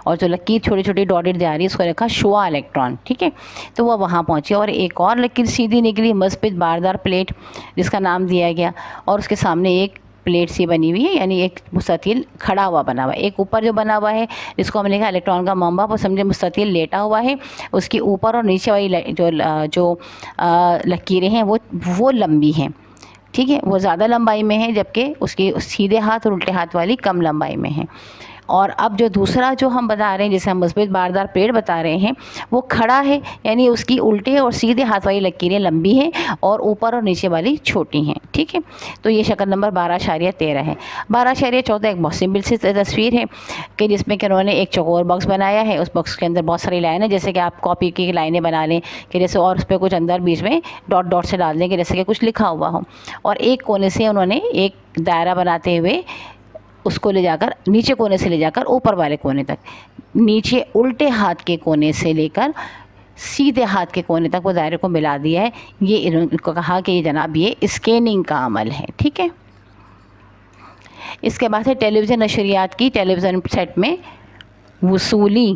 اور جو لکیر چھوٹی چھوٹی ڈاٹڈ جا رہی ہے اس کو رکھا شعاع الیکٹران۔ ٹھیک ہے، تو وہ وہاں پہنچی اور ایک اور لکیر سیدھی نکلی مثبت باردار پلیٹ جس کا نام دیا گیا، اور اس کے سامنے ایک پلیٹ سی بنی ہوئی ہے یعنی ایک مستطیل کھڑا ہوا بنا ہوا ہے۔ ایک اوپر جو بنا ہوا ہے جس کو ہم نے کہا الیکٹران کا منبع، وہ سمجھے مستطیل لیٹا ہوا ہے، اس کی اوپر اور نیچے والی جو لکیریں ہیں وہ لمبی ہیں، ٹھیک ہے، وہ زیادہ لمبائی میں ہیں، جبکہ اس کی سیدھے ہاتھ اور الٹے ہاتھ والی کم لمبائی میں ہیں۔ اور اب جو دوسرا جو ہم بتا رہے ہیں جسے ہم مثبت باردار پلیٹ بتا رہے ہیں، وہ کھڑا ہے یعنی اس کی الٹے اور سیدھے ہاتھ والی لکیریں لمبی ہیں اور اوپر اور نیچے والی چھوٹی ہیں۔ ٹھیک ہے، تو یہ شکل نمبر 12.13 ہے۔ 12.14 ایک بہت سمپل سی تصویر ہے کہ جس میں کہ انہوں نے ایک چوکور باکس بنایا ہے، اس باکس کے اندر بہت ساری لائنیں، جیسے کہ آپ کاپی کی لائنیں بنا لیں کہ جیسے، اور اس پہ کچھ اندر بیچ میں ڈاٹ ڈاٹ سے ڈال دیں کہ جیسے کہ کچھ لکھا ہوا ہو، اور ایک کونے سے انہوں نے ایک دائرہ بناتے ہوئے اس کو لے جا کر نیچے کونے سے لے جا کر اوپر والے کونے تک، نیچے الٹے ہاتھ کے کونے سے لے کر سیدھے ہاتھ کے کونے تک وہ دائرے کو ملا دیا ہے. یہ انہوں کو کہا کہ یہ جناب یہ اسکیننگ کا عمل ہے. ٹھیک ہے. اس کے بعد ہے ٹیلی ویژن نشریات کی ٹیلی ویژن سیٹ میں وصولی.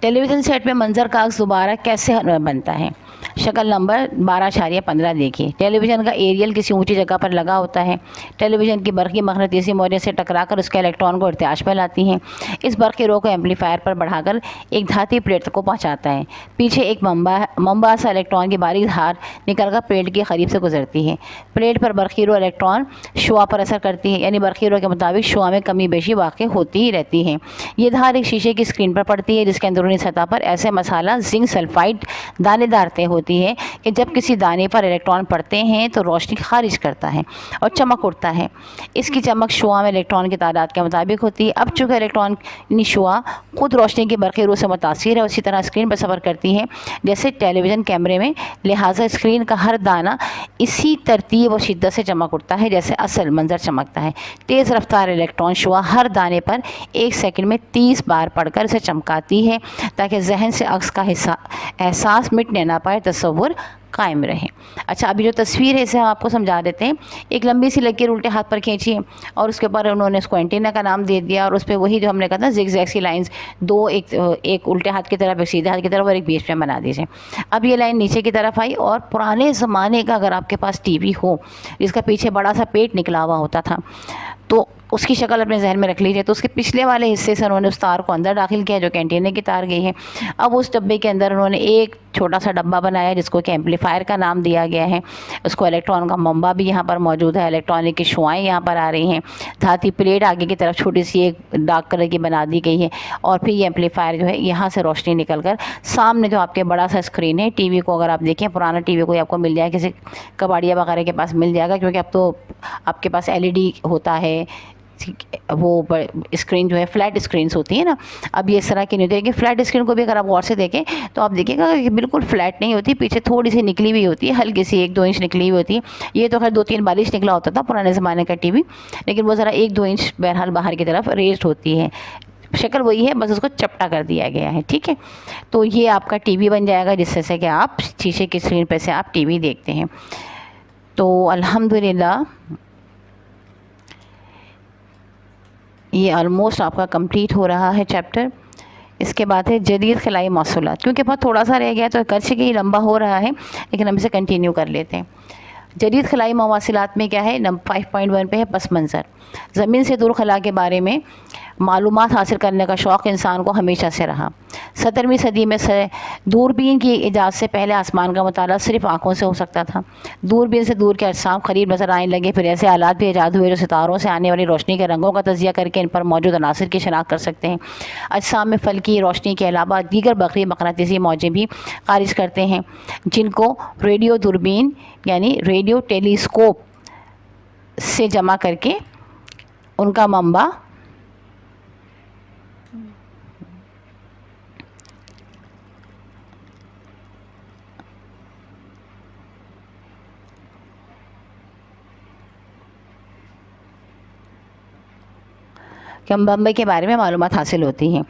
ٹیلی ویژن سیٹ میں منظر کاغذ دوبارہ کیسے بنتا ہے؟ شکل نمبر 12.15 دیکھیے. ٹیلی ویژن کا ایریل کسی اونچی جگہ پر لگا ہوتا ہے. ٹیلی ویژن کی برقی مغناطیسی موجے سے ٹکرا کر اس کے الیکٹران کو ارتعاش میں لاتی ہیں. اس برقی رو کو ایمپلیفائر پر بڑھا کر ایک دھاتی پلیٹ کو پہنچاتا ہے. پیچھے ایک منبع سا الیکٹران کی باریک دھار نکل کر پلیٹ کے قریب سے گزرتی ہے. پلیٹ پر برقی رو الیکٹران شعاع پر اثر کرتی ہے، یعنی برقی رو کے مطابق شعاع میں کمی بیشی واقع ہوتی ہی رہتی ہے. یہ دھار ایک شیشے کی اسکرین پر پڑتی ہے جس کے اندرونی سطح پر ایسے مسالہ زنک سلفائڈ دانے دار طے ہوتی ہے کہ جب کسی دانے پر الیکٹران پڑتے ہیں تو روشنی خارج کرتا ہے اور چمک اٹھتا ہے. اس کی چمک شعاع میں الیکٹران کی تعداد کے مطابق ہوتی ہے. اب چونکہ الیکٹران یعنی شعاع خود روشنی کی برقی رو سے متاثر ہے، اسی طرح اسکرین پر سفر کرتی ہے جیسے ٹیلی ویژن کیمرے میں، لہٰذا اسکرین کا ہر دانہ اسی ترتیب و شدت سے چمک اٹھتا ہے جیسے اصل منظر چمکتا ہے. تیز رفتار الیکٹران شعاع ہر دانے پر 1 سیکنڈ میں 30 بار پڑھ کر اسے چمکاتی ہے تاکہ ذہن سے عکس کا احساس مٹنے نہ پائے، تصور قائم رہے. اچھا، ابھی جو تصویر ہے اسے ہم آپ کو سمجھا دیتے ہیں. ایک لمبی سی لکیر الٹے ہاتھ پر کھینچی اور اس کے اوپر انہوں نے اس کو اینٹینا کا نام دے دیا اور اس پہ وہی جو ہم نے کہا تھا زگ زیگ سی لائنز، دو ایک الٹے ہاتھ کی طرف، ایک سیدھے ہاتھ کی طرف اور ایک بیچ میں بنا دیجیے. اب یہ لائن نیچے کی طرف آئی اور پرانے زمانے کا اگر آپ کے پاس ٹی وی ہو جس کا پیچھے بڑا سا پیٹ نکلا ہوا ہوتا تھا تو اس کی شکل اپنے ذہن میں رکھ لیجیے. تو اس کے پچھلے والے حصے سے انہوں نے اس تار کو اندر داخل کیا جو کہ اینٹینے کی تار گئی ہے. اب اس ڈبے کے اندر انہوں نے ایک چھوٹا سا ڈبہ بنایا جس کو کہ ایمپلیفائر کا نام دیا گیا ہے. اس کو الیکٹران کا منبع بھی یہاں پر موجود ہے، الیکٹرانک کی شعائیں یہاں پر آ رہی ہیں. دھاتی پلیٹ آگے کی طرف چھوٹی سی ایک ڈارک کلر کی بنا دی گئی ہے اور پھر یہ ایمپلیفائر جو ہے یہاں سے روشنی نکل کر سامنے جو آپ کے بڑا سا اسکرین ہے ٹی وی کو، اگر آپ دیکھیں پرانا ٹی وی کوئی آپ کو مل جائے، کسی کباڑیا وغیرہ کے پاس مل جائے گا کیونکہ اب تو آپ کے پاس LED ہوتا ہے. وہ اسکرین جو ہے فلیٹ اسکرینز ہوتی ہیں نا، اب یہ اس طرح کی نہیں ہوتی ہے کہ فلیٹ اسکرین کو بھی اگر آپ غور سے دیکھیں تو آپ دیکھیں گا کہ بالکل فلیٹ نہیں ہوتی، پیچھے تھوڑی سی نکلی ہوئی ہوتی ہے، ہلکی سی 1-2 انچ نکلی ہوئی ہوتی ہے. یہ تو خیر 2-3 بالش نکلا ہوتا تھا پرانے زمانے کا ٹی وی، لیکن وہ ذرا 1-2 انچ بہرحال باہر کی طرف ریزڈ ہوتی ہے. شکل وہی ہے، بس اس کو چپٹا کر دیا گیا ہے. ٹھیک ہے، تو یہ آپ کا ٹی وی بن جائے گا جس سے کہ آپ شیشے کی اسکرین پہ سے آپ ٹی وی دیکھتے ہیں. تو الحمدللہ یہ آلموسٹ آپ کا کمپلیٹ ہو رہا ہے چیپٹر. اس کے بعد ہے جدید خلائی موصولات. کیونکہ بہت تھوڑا سا رہ گیا تو کرچے کے ہی لمبا ہو رہا ہے لیکن ہم اسے کنٹینیو کر لیتے ہیں. جدید خلائی مواصلات میں کیا ہے؟ 5.1 پہ ہے پس منظر. زمین سے دور خلا کے بارے میں معلومات حاصل کرنے کا شوق انسان کو ہمیشہ سے رہا. 17ویں صدی میں دوربین کی ایجاد سے پہلے آسمان کا مطالعہ صرف آنکھوں سے ہو سکتا تھا. دوربین سے دور کے اجسام قریب نظر آنے لگے. پھر ایسے آلات بھی ایجاد ہوئے جو ستاروں سے آنے والی روشنی کے رنگوں کا تجزیہ کر کے ان پر موجود عناصر کی شناخت کر سکتے ہیں. اجسام میں فلکی روشنی کے علاوہ دیگر برقی مقناطیسی موجیں بھی خارج کرتے ہیں جن کو ریڈیو دوربین یعنی ریڈیو ٹیلیسکوپ سے جمع کر کے ان کا منبع کہ بمبئی کے بارے میں معلومات حاصل ہوتی ہیں.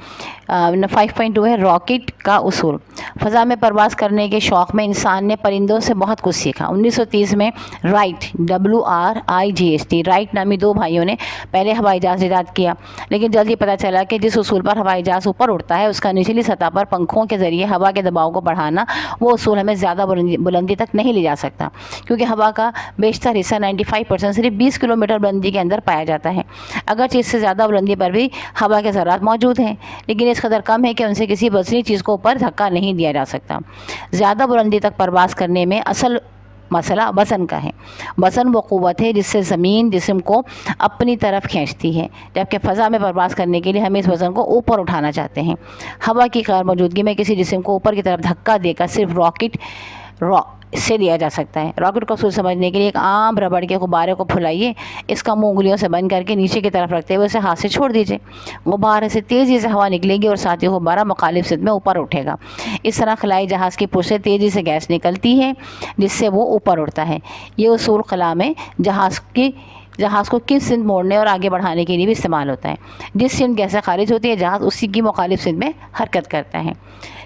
5.2 ہے راکٹ کا اصول. فضا میں پرواز کرنے کے شوق میں انسان نے پرندوں سے بہت کچھ سیکھا. 1930 میں رائٹ WRIGHT رائٹ نامی 2 بھائیوں نے پہلے ہوائی جہاز ایجاد کیا، لیکن جلد ہی پتہ چلا کہ جس اصول پر ہوائی جہاز اوپر اڑتا ہے اس کا نچلی سطح پر پنکھوں کے ذریعے ہوا کے دباؤ کو بڑھانا وہ اصول ہمیں زیادہ بلندی تک نہیں لے جا سکتا، کیونکہ ہوا کا بیشتر حصہ 95% صرف 20 کلومیٹر بلندی کے اندر پایا جاتا ہے. اگرچہ اس سے زیادہ بلندی پر بھی ہوا کے ذرات موجود ہیں لیکن اس قدر کم ہے کہ ان سے کسی وزنی چیز کو اوپر دھکا نہیں دیا جا سکتا. زیادہ بلندی تک پرواز کرنے میں اصل مسئلہ وزن کا ہے. وزن وہ قوت ہے جس سے زمین جسم کو اپنی طرف کھینچتی ہے، جبکہ فضا میں پرواز کرنے کے لیے ہم اس وزن کو اوپر اٹھانا چاہتے ہیں. ہوا کی غیر موجودگی میں کسی جسم کو اوپر کی طرف دھکا دے کر صرف راکٹ سے دیا جا سکتا ہے. راکٹ کا اصول سمجھنے کے لیے ایک عام ربڑ کے غبارے کو پھلائیے، اس کا منہ انگلیوں سے بند کر کے نیچے کی طرف رکھتے ہوئے اسے ہاتھ سے چھوڑ دیجیے. غبارے سے تیزی سے ہوا نکلے گی اور ساتھ ہی غبارہ مخالف سمت میں اوپر اٹھے گا. اس طرح خلائی جہاز کی پشت سے تیزی سے گیس نکلتی ہے جس سے وہ اوپر اڑتا ہے. یہ اصول خلا میں جہاز کی جہاز کو کس سمت موڑنے اور آگے بڑھانے کے لیے بھی استعمال ہوتا ہے. جس سمت گیسیں خارج ہوتی ہے جہاز اسی کی مخالف سمت میں حرکت کرتا ہے.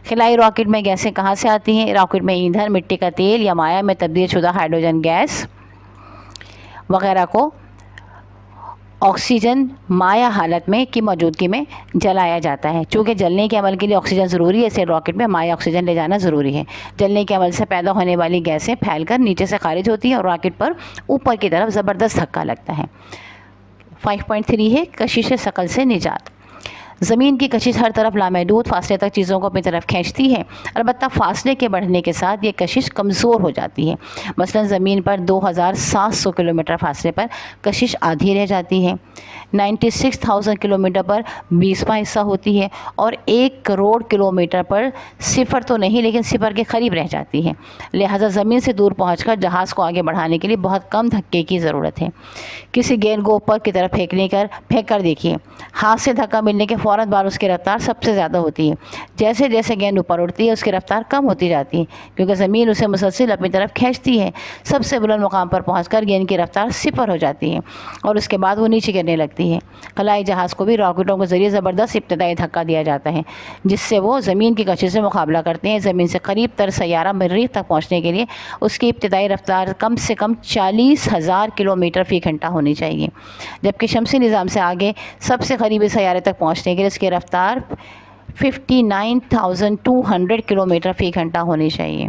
خلائی راکٹ میں گیسیں کہاں سے آتی ہیں؟ راکٹ میں ایندھن، مٹی کا تیل یا مائع میں تبدیل شدہ ہائیڈروجن گیس وغیرہ کو آکسیجن مائع حالت میں کی موجودگی میں جلایا جاتا ہے. چونکہ جلنے کے عمل کے لیے آکسیجن ضروری ہے، اسے راکٹ میں مائع آکسیجن لے جانا ضروری ہے. جلنے کے عمل سے پیدا ہونے والی گیسیں پھیل کر نیچے سے خارج ہوتی ہیں اور راکٹ پر اوپر کی طرف زبردست دھکا لگتا ہے. 5.3 ہے کشش ثقل سے نجات. زمین کی کشش ہر طرف لامحدود فاصلے تک چیزوں کو اپنی طرف کھینچتی ہے، البتہ فاصلے کے بڑھنے کے ساتھ یہ کشش کمزور ہو جاتی ہے. مثلا زمین پر 2700 کلومیٹر فاصلے پر کشش آدھی رہ جاتی ہے، 96,000 کلومیٹر پر 20واں حصہ ہوتی ہے اور 1 کروڑ کلومیٹر پر صفر تو نہیں لیکن صفر کے قریب رہ جاتی ہے. لہٰذا زمین سے دور پہنچ کر جہاز کو آگے بڑھانے کے لیے بہت کم دھکے کی ضرورت ہے. کسی گیند کو اوپر کی طرف پھینک کر دیکھیے. ہاتھ سے دھکا ملنے کے فوراً بعد اس کی رفتار سب سے زیادہ ہوتی ہے. جیسے جیسے گیند اوپر اڑتی ہے اس کی رفتار کم ہوتی جاتی ہے کیونکہ زمین اسے مسلسل اپنی طرف کھینچتی ہے. سب سے بلند مقام پر پہنچ کر گیند کی رفتار صفر ہو جاتی ہے اور اس کے بعد وہ نیچے گرنے لگتی ہے. خلائی جہاز کو بھی راکٹوں کے ذریعے زبردست ابتدائی دھکا دیا جاتا ہے جس سے وہ زمین کی کشش سے مقابلہ کرتے ہیں. زمین سے قریب تر سیارہ مریخ تک پہنچنے کے لیے اس کی ابتدائی رفتار کم سے کم 40,000 کلومیٹر فی گھنٹہ ہونی چاہیے، جبکہ شمسی نظام سے آگے سب سے قریبی سیارے تک پہنچنے کے لیے اس کی رفتار 59,200 کلومیٹر فی گھنٹہ ہونی چاہیے.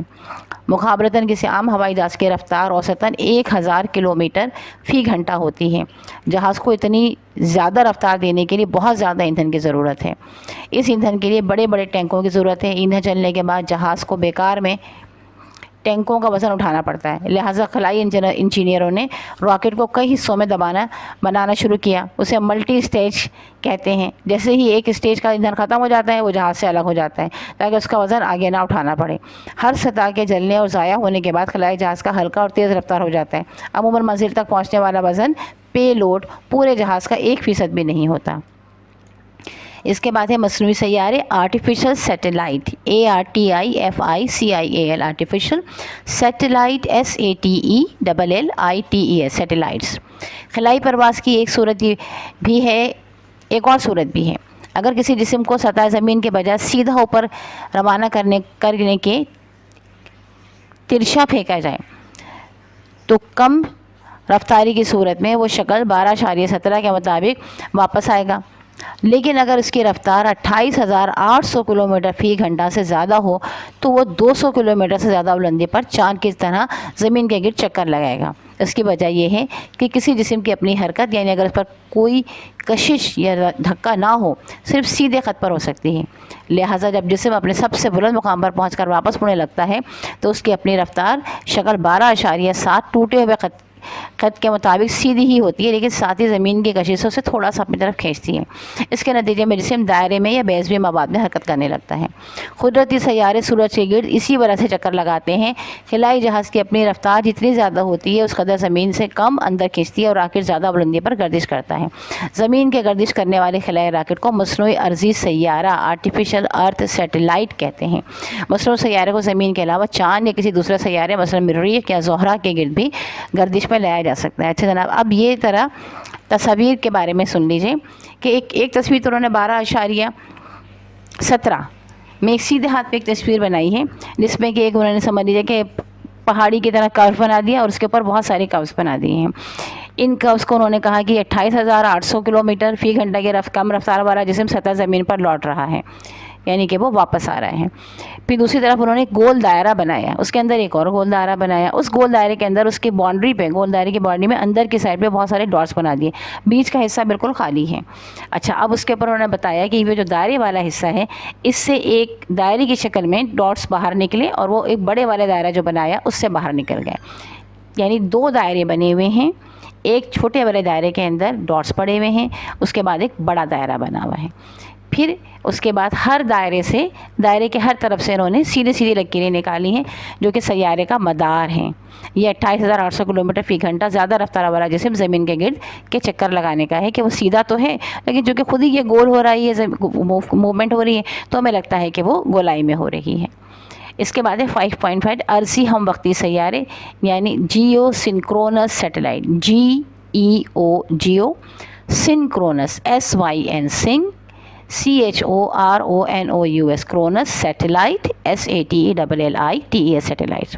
مقابلتاً کسی عام ہوائی جہاز کی رفتار اوسطاً 1,000 کلومیٹر فی گھنٹہ ہوتی ہے. جہاز کو اتنی زیادہ رفتار دینے کے لیے بہت زیادہ ایندھن کی ضرورت ہے. اس ایندھن کے لیے بڑے بڑے ٹینکوں کی ضرورت ہے. ایندھن چلنے کے بعد جہاز کو بیکار میں ٹینکوں کا وزن اٹھانا پڑتا ہے. لہٰذا خلائی انجینئروں نے راکٹ کو کئی حصوں میں بنانا شروع کیا. اسے ملٹی اسٹیج کہتے ہیں. جیسے ہی ایک اسٹیج کا ایندھن ختم ہو جاتا ہے وہ جہاز سے الگ ہو جاتا ہے تاکہ اس کا وزن آگے نہ اٹھانا پڑے. ہر سطح کے جلنے اور ضائع ہونے کے بعد خلائی جہاز کا ہلکا اور تیز رفتار ہو جاتا ہے. عموماً منزل تک پہنچنے والا وزن پے لوڈ پورے جہاز کا 1% بھی نہیں ہوتا. اس کے بعد ہے مصنوعی سیارے artificial satellite ARTIFICIAL artificial satellite SATELLITES satellites. خلائی پرواز کی ایک اور صورت بھی ہے. اگر کسی جسم کو سطح زمین کے بجائے سیدھا اوپر روانہ کرنے کے ترچھا پھینکا جائے تو کم رفتاری کی صورت میں وہ شکل 12.17 کے مطابق واپس آئے گا. لیکن اگر اس کی رفتار 28,800 کلومیٹر فی گھنٹہ سے زیادہ ہو تو وہ 200 کلومیٹر سے زیادہ بلندی پر چاند کی طرح زمین کے گرد چکر لگائے گا. اس کی وجہ یہ ہے کہ کسی جسم کی اپنی حرکت یعنی اگر اس پر کوئی کشش یا دھکا نہ ہو صرف سیدھے خط پر ہو سکتی ہے. لہٰذا جب جسم اپنے سب سے بلند مقام پر پہنچ کر واپس مڑنے لگتا ہے تو اس کی اپنی رفتار شکل 12.7 ٹوٹے ہوئے خط کے مطابق سیدھی ہی ہوتی ہے لیکن ساتھ ہی زمین کی کششوں سے تھوڑا سا اپنی طرف کھینچتی ہے. اس کے نتیجے میں جسم دائرے میں یا بیضوی مواد میں حرکت کرنے لگتا ہے. قدرتی سیارے سورج کے گرد اسی وجہ سے چکر لگاتے ہیں. خلائی جہاز کی اپنی رفتار جتنی زیادہ ہوتی ہے اس قدر زمین سے کم اندر کھینچتی ہے اور راکٹ زیادہ بلندی پر گردش کرتا ہے. زمین کے گردش کرنے والے خلائی راکٹ کو مصنوعی ارضی سیارہ آرٹیفیشل ارتھ سیٹلائٹ کہتے ہیں. مصنوعی سیارے کو زمین کے علاوہ چاند یا کسی دوسرے سیارے مثلا مریخ یا زہرہ کے گرد بھی گردش میں لایا جا سکتا ہے. اچھا جناب، اب یہ طرح تصاویر کے بارے میں سن لیجئے کہ ایک تصویر تو انہوں نے 12.17 میں ایک سیدھے ہاتھ پہ ایک تصویر بنائی ہے جس میں کہ ایک انہوں نے سمجھ لیجیے کہ پہاڑی کی طرح کرو بنا دیا اور اس کے اوپر بہت سارے کروز بنا دیے ہیں. ان کروز کو انہوں نے کہا کہ 28,800 کلومیٹر فی گھنٹہ کے کم رفتار والا جسم سطح زمین پر لوٹ رہا ہے یعنی کہ وہ واپس آ رہے ہیں. پھر دوسری طرف انہوں نے گول دائرہ بنایا، اس کے اندر ایک اور گول دائرہ بنایا. اس گول دائرے کے اندر اس کی باؤنڈری پہ گول دائرے کی باؤنڈری میں اندر کی سائڈ پہ بہت سارے ڈاٹس بنا دیے، بیچ کا حصہ بالکل خالی ہے. اچھا، اب اس کے اوپر انہوں نے بتایا کہ یہ جو دائرے والا حصہ ہے اس سے ایک دائرے کی شکل میں ڈاٹس باہر نکلے اور وہ ایک بڑے والے دائرہ جو بنایا اس سے باہر نکل گئے. یعنی 2 دائرے بنے ہوئے ہیں، ایک چھوٹے والے دائرے کے اندر ڈاٹس پڑے ہوئے ہیں، اس کے بعد ایک بڑا دائرہ بنا ہوا ہے. پھر اس کے بعد ہر دائرے کے ہر طرف سے انہوں نے سیدھی لکیریں نکالی ہیں جو کہ سیارے کا مدار ہیں. یہ 28,800 کلومیٹر فی گھنٹہ زیادہ رفتار والا جسم زمین کے گرد کے چکر لگانے کا ہے کہ وہ سیدھا تو ہے لیکن جو کہ خود ہی یہ گول ہو رہی ہے، موومنٹ ہو رہی ہے تو ہمیں لگتا ہے کہ وہ گولائی میں ہو رہی ہے. اس کے بعد ہے 5.5 عرضی ہم وقتی سیارے یعنی geosynchronous satellite SYNCHOGO, synchronous SYN CHORONOUS, Cronus, satellite SATELLITE, satellite.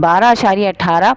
12.18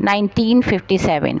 1957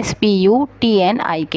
SPUTNIK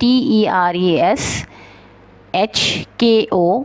TERESHKOVA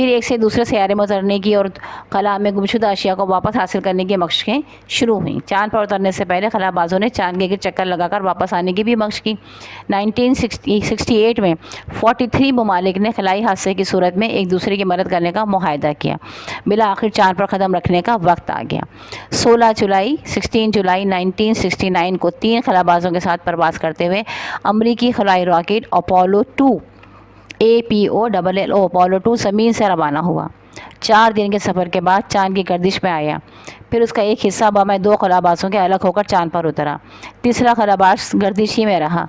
پھر ایک سے دوسرے سیارے میں اترنے کی اور خلا میں گمشدہ اشیاء کو واپس حاصل کرنے کی مشقیں شروع ہوئیں۔ چاند پر اترنے سے پہلے خلا بازوں نے چاند کے گرد چکر لگا کر واپس آنے کی بھی مشق کی۔ 1968 میں 43 ممالک نے خلائی حادثے کی صورت میں ایک دوسرے کی مدد کرنے کا معاہدہ کیا۔ بالآخر چاند پر قدم رکھنے کا وقت آ گیا۔ 16 جولائی 1969 کو 3 خلا بازوں کے ساتھ پرواز کرتے ہوئے امریکی خلائی راکٹ اپولو 2 APOLLO اپولو 2 زمین سے روانہ ہوا۔ 4 دن کے سفر کے بعد چاند کی گردش میں آیا۔ پھر اس کا ایک حصہ بامے 2 خلابازوں کے الگ ہو کر چاند پر اترا۔ تیسرا خلاباز گردش ہی میں رہا۔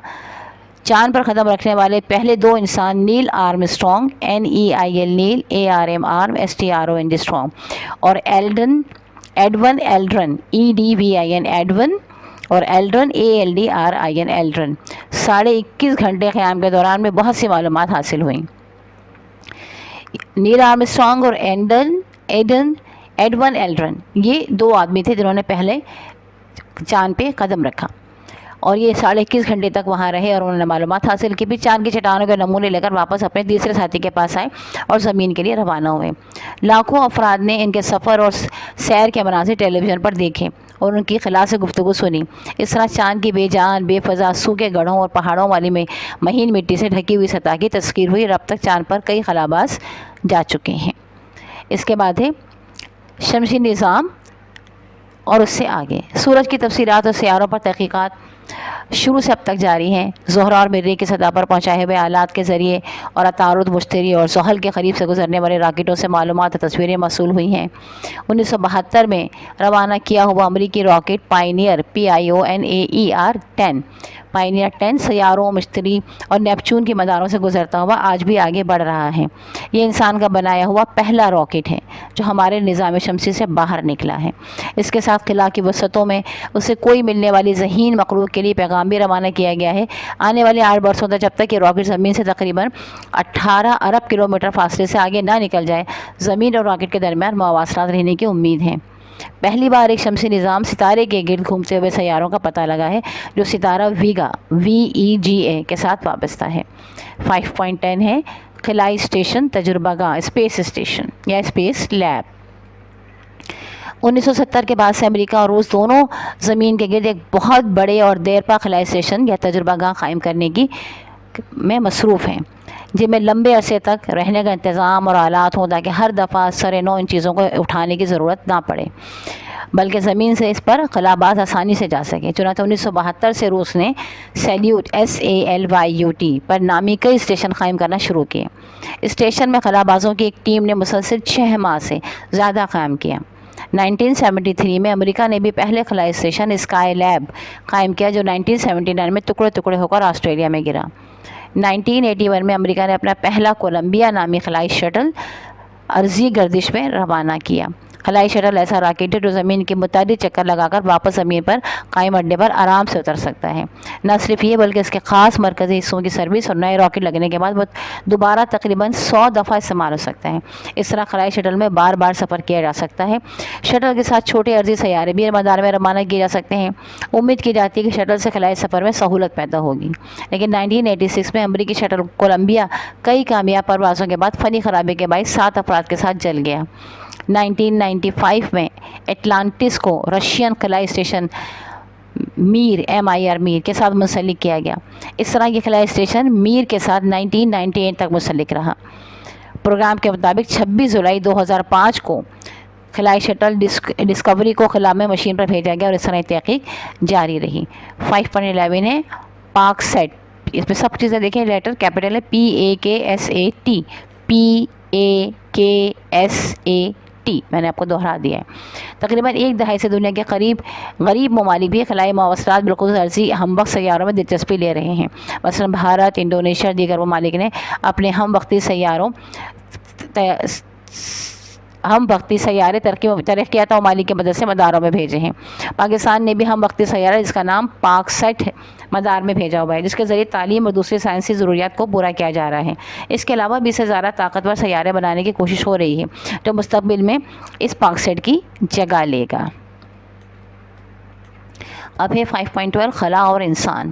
چاند پر قدم رکھنے والے پہلے 2 انسان نیل آرمسٹرانگ NEIL نیل ARM STRONG اسٹرانگ اور ایڈون ایلڈرن EDVIN ایڈون اور ایلڈرن ALDRIN ایلڈرن۔ 21.5 گھنٹے قیام کے دوران میں بہت سی معلومات حاصل ہوئیں۔ نیل آرمسٹرانگ اور ایڈون ایلڈرن یہ 2 آدمی تھے جنہوں نے پہلے چاند پہ قدم رکھا اور یہ 21.5 گھنٹے تک وہاں رہے اور انہوں نے معلومات حاصل کی۔ پھر چاند کی چٹانوں کے نمونے لے کر واپس اپنے تیسرے ساتھی کے پاس آئے اور زمین کے لیے روانہ ہوئے۔ لاکھوں افراد نے ان کے سفر اور سیر کے مناظر ٹیلی ویژن پر دیکھے اور ان کی خلا سے گفتگو سنی۔ اس طرح چاند کی بے جان بے فضا سوکھے گڑھوں اور پہاڑوں والی مہین مٹی سے ڈھکی ہوئی سطح کی تذکیر ہوئی۔ اب تک چاند پر کئی خلاباز جا چکے ہیں۔ اس کے بعد ہے شمسی نظام اور اس سے آگے۔ سورج کی تفصیلات اور سیاروں پر تحقیقات شروع سے اب تک جاری ہیں۔ زہرہ اور مریخ کی سطح پر پہنچائے ہوئے آلات کے ذریعے اور عطارد، مشتری اور زحل کے قریب سے گزرنے والے راکٹوں سے معلومات اور تصویریں موصول ہوئی ہیں۔ 1972 میں روانہ کیا ہوا امریکی راکٹ پائنیئر PIONEER 10 پائنیئر 10 سیاروں، مشتری اور نیپچون کی مداروں سے گزرتا ہوا آج بھی آگے بڑھ رہا ہے۔ یہ انسان کا بنایا ہوا پہلا راکٹ ہے جو ہمارے نظام شمسی سے باہر نکلا ہے۔ اس کے ساتھ خلا کی وسعتوں میں اسے کوئی ملنے والی ذہین مخلوق کے لیے پیغام بھی روانہ کیا گیا ہے۔ آنے والے 8 برسوں تک جب تک یہ راکٹ زمین سے تقریباً 18 ارب کلومیٹر فاصلے سے آگے نہ نکل جائے، زمین اور راکٹ کے درمیان مواصلات رہنے کی امید ہے۔ پہلی بار ایک شمسی نظام ستارے کے گرد گھومتے ہوئے سیاروں کا پتہ لگا ہے جو ستارہ ویگا VEGA کے ساتھ وابستہ ہے۔ 5.10 ہے خلائی اسٹیشن تجربہ گاہ اسپیس اسٹیشن یا اسپیس لیب۔ 1970 کے بعد سے امریکہ اور روس دونوں زمین کے گرد ایک بہت بڑے اور دیرپا خلائی اسٹیشن یا تجربہ گاہ قائم کرنے میں مصروف ہیں، جن میں لمبے عرصے تک رہنے کا انتظام اور آلات ہوں تاکہ ہر دفعہ سر نو ان چیزوں کو اٹھانے کی ضرورت نہ پڑے، بلکہ زمین سے اس پر خلاباز آسانی سے جا سکیں۔ چنانچہ 1972 سے روس نے سیلیوٹ SALYUT پر نامی کئی اسٹیشن قائم کرنا شروع کیے۔ اسٹیشن میں خلابازوں کی ایک ٹیم نے مسلسل 6 ماہ سے زیادہ قائم کیا۔ 1973 میں امریکہ نے بھی پہلے خلائی اسٹیشن اسکائی لیب قائم کیا جو 1979 میں ٹکڑے ٹکڑے ہو کر آسٹریلیا میں گرا۔ 1981 میں امریکہ نے اپنا پہلا کولمبیا نامی خلائی شٹل عرضی گردش میں روانہ کیا۔ خلائی شٹل ایسا راکٹ ہے جو زمین کے متعدد چکر لگا کر واپس زمین پر قائم اڈے پر آرام سے اتر سکتا ہے۔ نہ صرف یہ بلکہ اس کے خاص مرکزی حصوں کی سروس اور نئے راکٹ لگنے کے بعد وہ دوبارہ تقریباً 100 دفعہ استعمال ہو سکتا ہے۔ اس طرح خلائی شٹل میں بار بار سفر کیا جا سکتا ہے۔ شٹل کے ساتھ چھوٹے عرضی سیارے بھی مدار میں روانہ کیے جا سکتے ہیں۔ امید کی جاتی ہے کہ شٹل سے خلائی سفر میں سہولت پیدا ہوگی، لیکن 1986 میں امریکی شٹل کولمبیا کئی کامیاب پروازوں کے بعد فنی خرابی کے باعث 7 افراد کے ساتھ جل گیا۔ 1995 میں اٹلانٹس کو رشین خلائی اسٹیشن MIR کے ساتھ منسلک کیا گیا۔ اس طرح یہ خلائی اسٹیشن میر کے ساتھ 1998 تک منسلک رہا۔ پروگرام کے مطابق 26 جولائی 2005 کو خلائی شٹل ڈسکوری کو خلا میں مشین پر بھیجا گیا اور اس طرح تحقیق جاری رہی۔ 5.11 ہے پاک سیٹ۔ اس میں سب چیزیں دیکھیں، لیٹر کیپٹل ہے PAKSAT میں نے آپ کو دہرا دیا ہے۔ تقریباً 1 دہائی سے دنیا کے غریب ممالک بھی خلائی مواصلات بالخصوص عرضی ہم وقت سیاروں میں دلچسپی لے رہے ہیں۔ مثلا بھارت، انڈونیشیا اور دیگر ممالک نے اپنے ہم وقتی سیارے ترقیاتہ ممالک کی مدد سے مداروں میں بھیجے ہیں۔ پاکستان نے بھی ہم وقتی سیارہ جس کا نام پاک سیٹ مدار میں بھیجا ہوا ہے، جس کے ذریعے تعلیم اور دوسری سائنسی ضروریات کو پورا کیا جا رہا ہے۔ اس کے علاوہ 20 سے زیادہ طاقتور سیارے بنانے کی کوشش ہو رہی ہے جو مستقبل میں اس پاک سیٹ کی جگہ لے گا۔ اب ہے 5.12 خلا اور انسان۔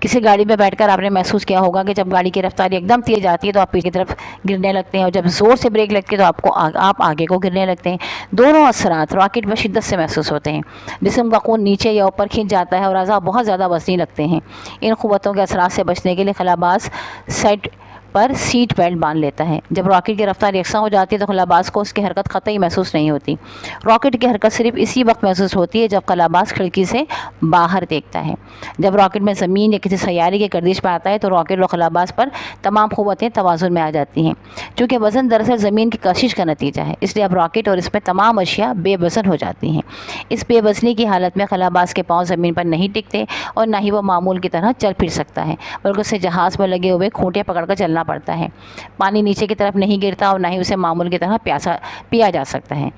کسی گاڑی پہ بیٹھ کر آپ نے محسوس کیا ہوگا کہ جب گاڑی کی رفتار ایک دم تیز جاتی ہے تو آپ پیچھے کی طرف گرنے لگتے ہیں، اور جب زور سے بریک لگتی ہے تو آپ آگے کو گرنے لگتے ہیں۔ دونوں اثرات راکٹ میں شدت سے محسوس ہوتے ہیں۔ جسم کا خون نیچے یا اوپر کھنچ جاتا ہے اور اعضاء بہت زیادہ وزنی لگتے ہیں۔ ان قوتوں کے اثرات سے بچنے کے لیے خلاباز سیٹ پر سیٹ بیلٹ باندھ لیتا ہے۔ جب راکٹ کی رفتار یکساں ہو جاتی ہے تو خلاباز کو اس کی حرکت قطعی محسوس نہیں ہوتی۔ راکٹ کی حرکت صرف اسی وقت محسوس ہوتی ہے جب خلاباز کھڑکی سے باہر دیکھتا ہے۔ جب راکٹ میں زمین یا کسی سیارے کی گردش پہ آتا ہے تو راکٹ اور خلاباز پر تمام قوتیں توازن میں آ جاتی ہیں۔ چونکہ وزن دراصل زمین کی کشش کا نتیجہ ہے، اس لیے اب راکٹ اور اس میں تمام اشیاء بے وزن ہو جاتی ہیں۔ اس بے وزنی کی حالت میں خلاباز کے پاؤں زمین پر نہیں ٹکتے اور نہ ہی وہ معمول کی طرح چل پھر سکتا ہے، بلکہ اسے جہاز میں لگے ہوئے کھوٹے پکڑ کر چلنا پڑتا ہے۔ پانی نیچے کی طرف نہیں گرتا اور نہ ہی اسے معمول کی طرح پیا جا سکتا ہے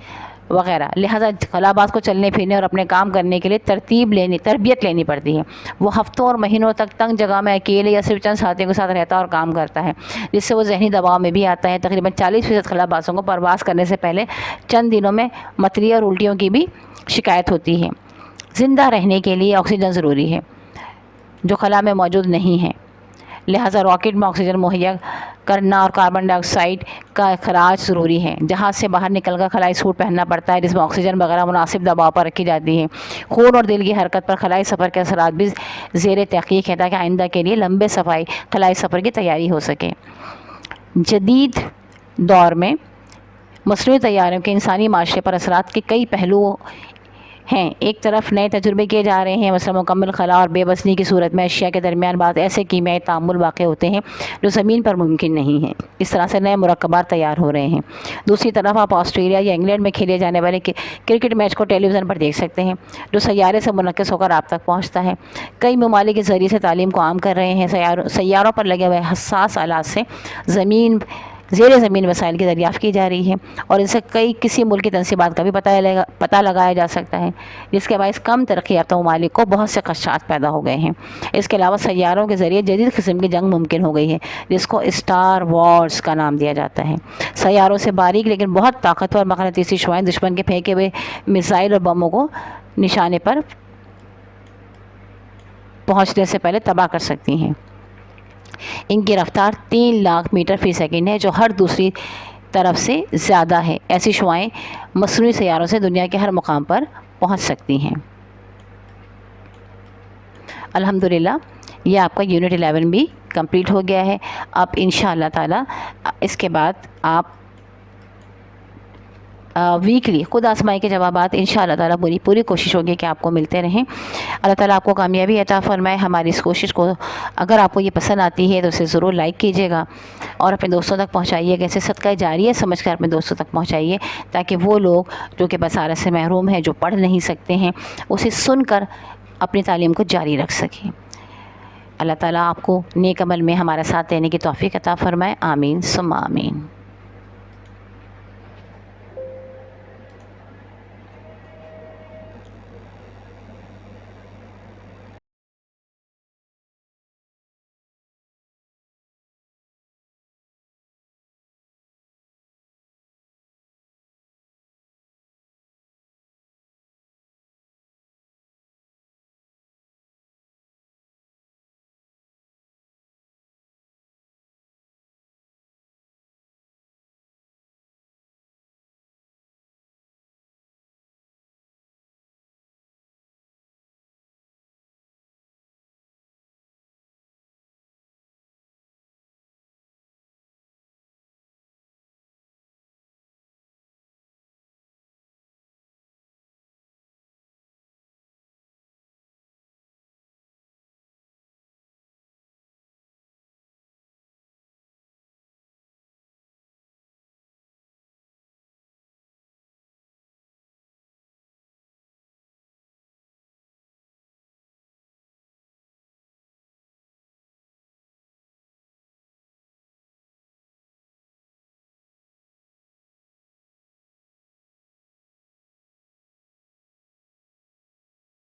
وغیرہ۔ لہٰذا خلاباز کو چلنے پھرنے اور اپنے کام کرنے کے لیے تربیت لینی پڑتی ہے۔ وہ ہفتوں اور مہینوں تک تنگ جگہ میں اکیلے یا صرف چند ساتھیوں کے ساتھ رہتا اور کام کرتا ہے، جس سے وہ ذہنی دباؤ میں بھی آتا ہے۔ تقریباً 40% خلابازوں کو پرواز کرنے سے پہلے چند دنوں میں متلی اور الٹیوں کی بھی شکایت ہوتی ہے۔ زندہ رہنے کے لیے آکسیجن ضروری ہے جو خلا میں موجود نہیں ہے، لہٰذا راکٹ میں آکسیجن مہیا کرنا اور کاربن ڈائی آکسائڈ کا اخراج ضروری ہے۔ جہاز سے باہر نکل کر خلائی سوٹ پہننا پڑتا ہے جس میں آکسیجن وغیرہ مناسب دباؤ پر رکھی جاتی ہے۔ خون اور دل کی حرکت پر خلائی سفر کے اثرات بھی زیر تحقیق ہے تاکہ آئندہ کے لیے لمبے خلائی سفر کی تیاری ہو سکے۔ جدید دور میں مصنوعی طیاروں کے انسانی معاشرے پر اثرات کے کئی پہلو ہیں۔ ایک طرف نئے تجربے کیے جا رہے ہیں، مثلا مکمل خلا اور بے وزنی کی صورت میں اشیاء کے درمیان بعض ایسے کیمیائی تعامل واقع ہوتے ہیں جو زمین پر ممکن نہیں ہیں۔ اس طرح سے نئے مرکبات تیار ہو رہے ہیں۔ دوسری طرف آپ آسٹریلیا یا انگلینڈ میں کھیلے جانے والے کرکٹ میچ کو ٹیلی ویژن پر دیکھ سکتے ہیں جو سیارے سے منعکس ہو کر آپ تک پہنچتا ہے۔ کئی ممالک کے ذریعے سے تعلیم کو عام کر رہے ہیں۔ سیاروں پر لگے ہوئے حساس آلات سے زیر زمین وسائل کی دریافت کی جا رہی ہے اور ان سے کسی ملک کی تنصیبات کا بھی پتہ لگایا جا سکتا ہے، جس کے باعث کم ترقی یافتہ ممالک کو بہت سے خدشات پیدا ہو گئے ہیں۔ اس کے علاوہ سیاروں کے ذریعے جدید قسم کی جنگ ممکن ہو گئی ہے جس کو اسٹار وارز کا نام دیا جاتا ہے۔ سیاروں سے باریک لیکن بہت طاقتور مقناطیسی شعاعیں دشمن کے پھینکے ہوئے میزائل اور بموں کو نشانے پر پہنچنے سے پہلے تباہ کر سکتی ہیں۔ ان کی رفتار 3 لاکھ میٹر فی سیکنڈ ہے جو ہر دوسری طرف سے زیادہ ہے۔ ایسی شعاعیں مصنوعی سیاروں سے دنیا کے ہر مقام پر پہنچ سکتی ہیں۔ الحمدللہ یہ آپ کا یونٹ 11 بھی کمپلیٹ ہو گیا ہے۔ اب انشاءاللہ تعالی اس کے بعد آپ ویکلی خود آزمائی کے جوابات انشاءاللہ تعالی پوری کوشش ہوگی کہ آپ کو ملتے رہیں۔ اللہ تعالیٰ آپ کو کامیابی عطا فرمائے۔ ہماری اس کوشش کو اگر آپ کو یہ پسند آتی ہے تو اسے ضرور لائک کیجیے گا اور اپنے دوستوں تک پہنچائیے گا۔ اسے صدقہ جاریہ سمجھ کر اپنے دوستوں تک پہنچائیے تاکہ وہ لوگ جو کہ بصارت سے محروم ہیں، جو پڑھ نہیں سکتے ہیں، اسے سن کر اپنی تعلیم کو جاری رکھ سکیں۔ اللہ تعالیٰ آپ کو نیک عمل میں ہمارا ساتھ دینے کی توفیق عطا فرمائے۔ آمین ثم آمین۔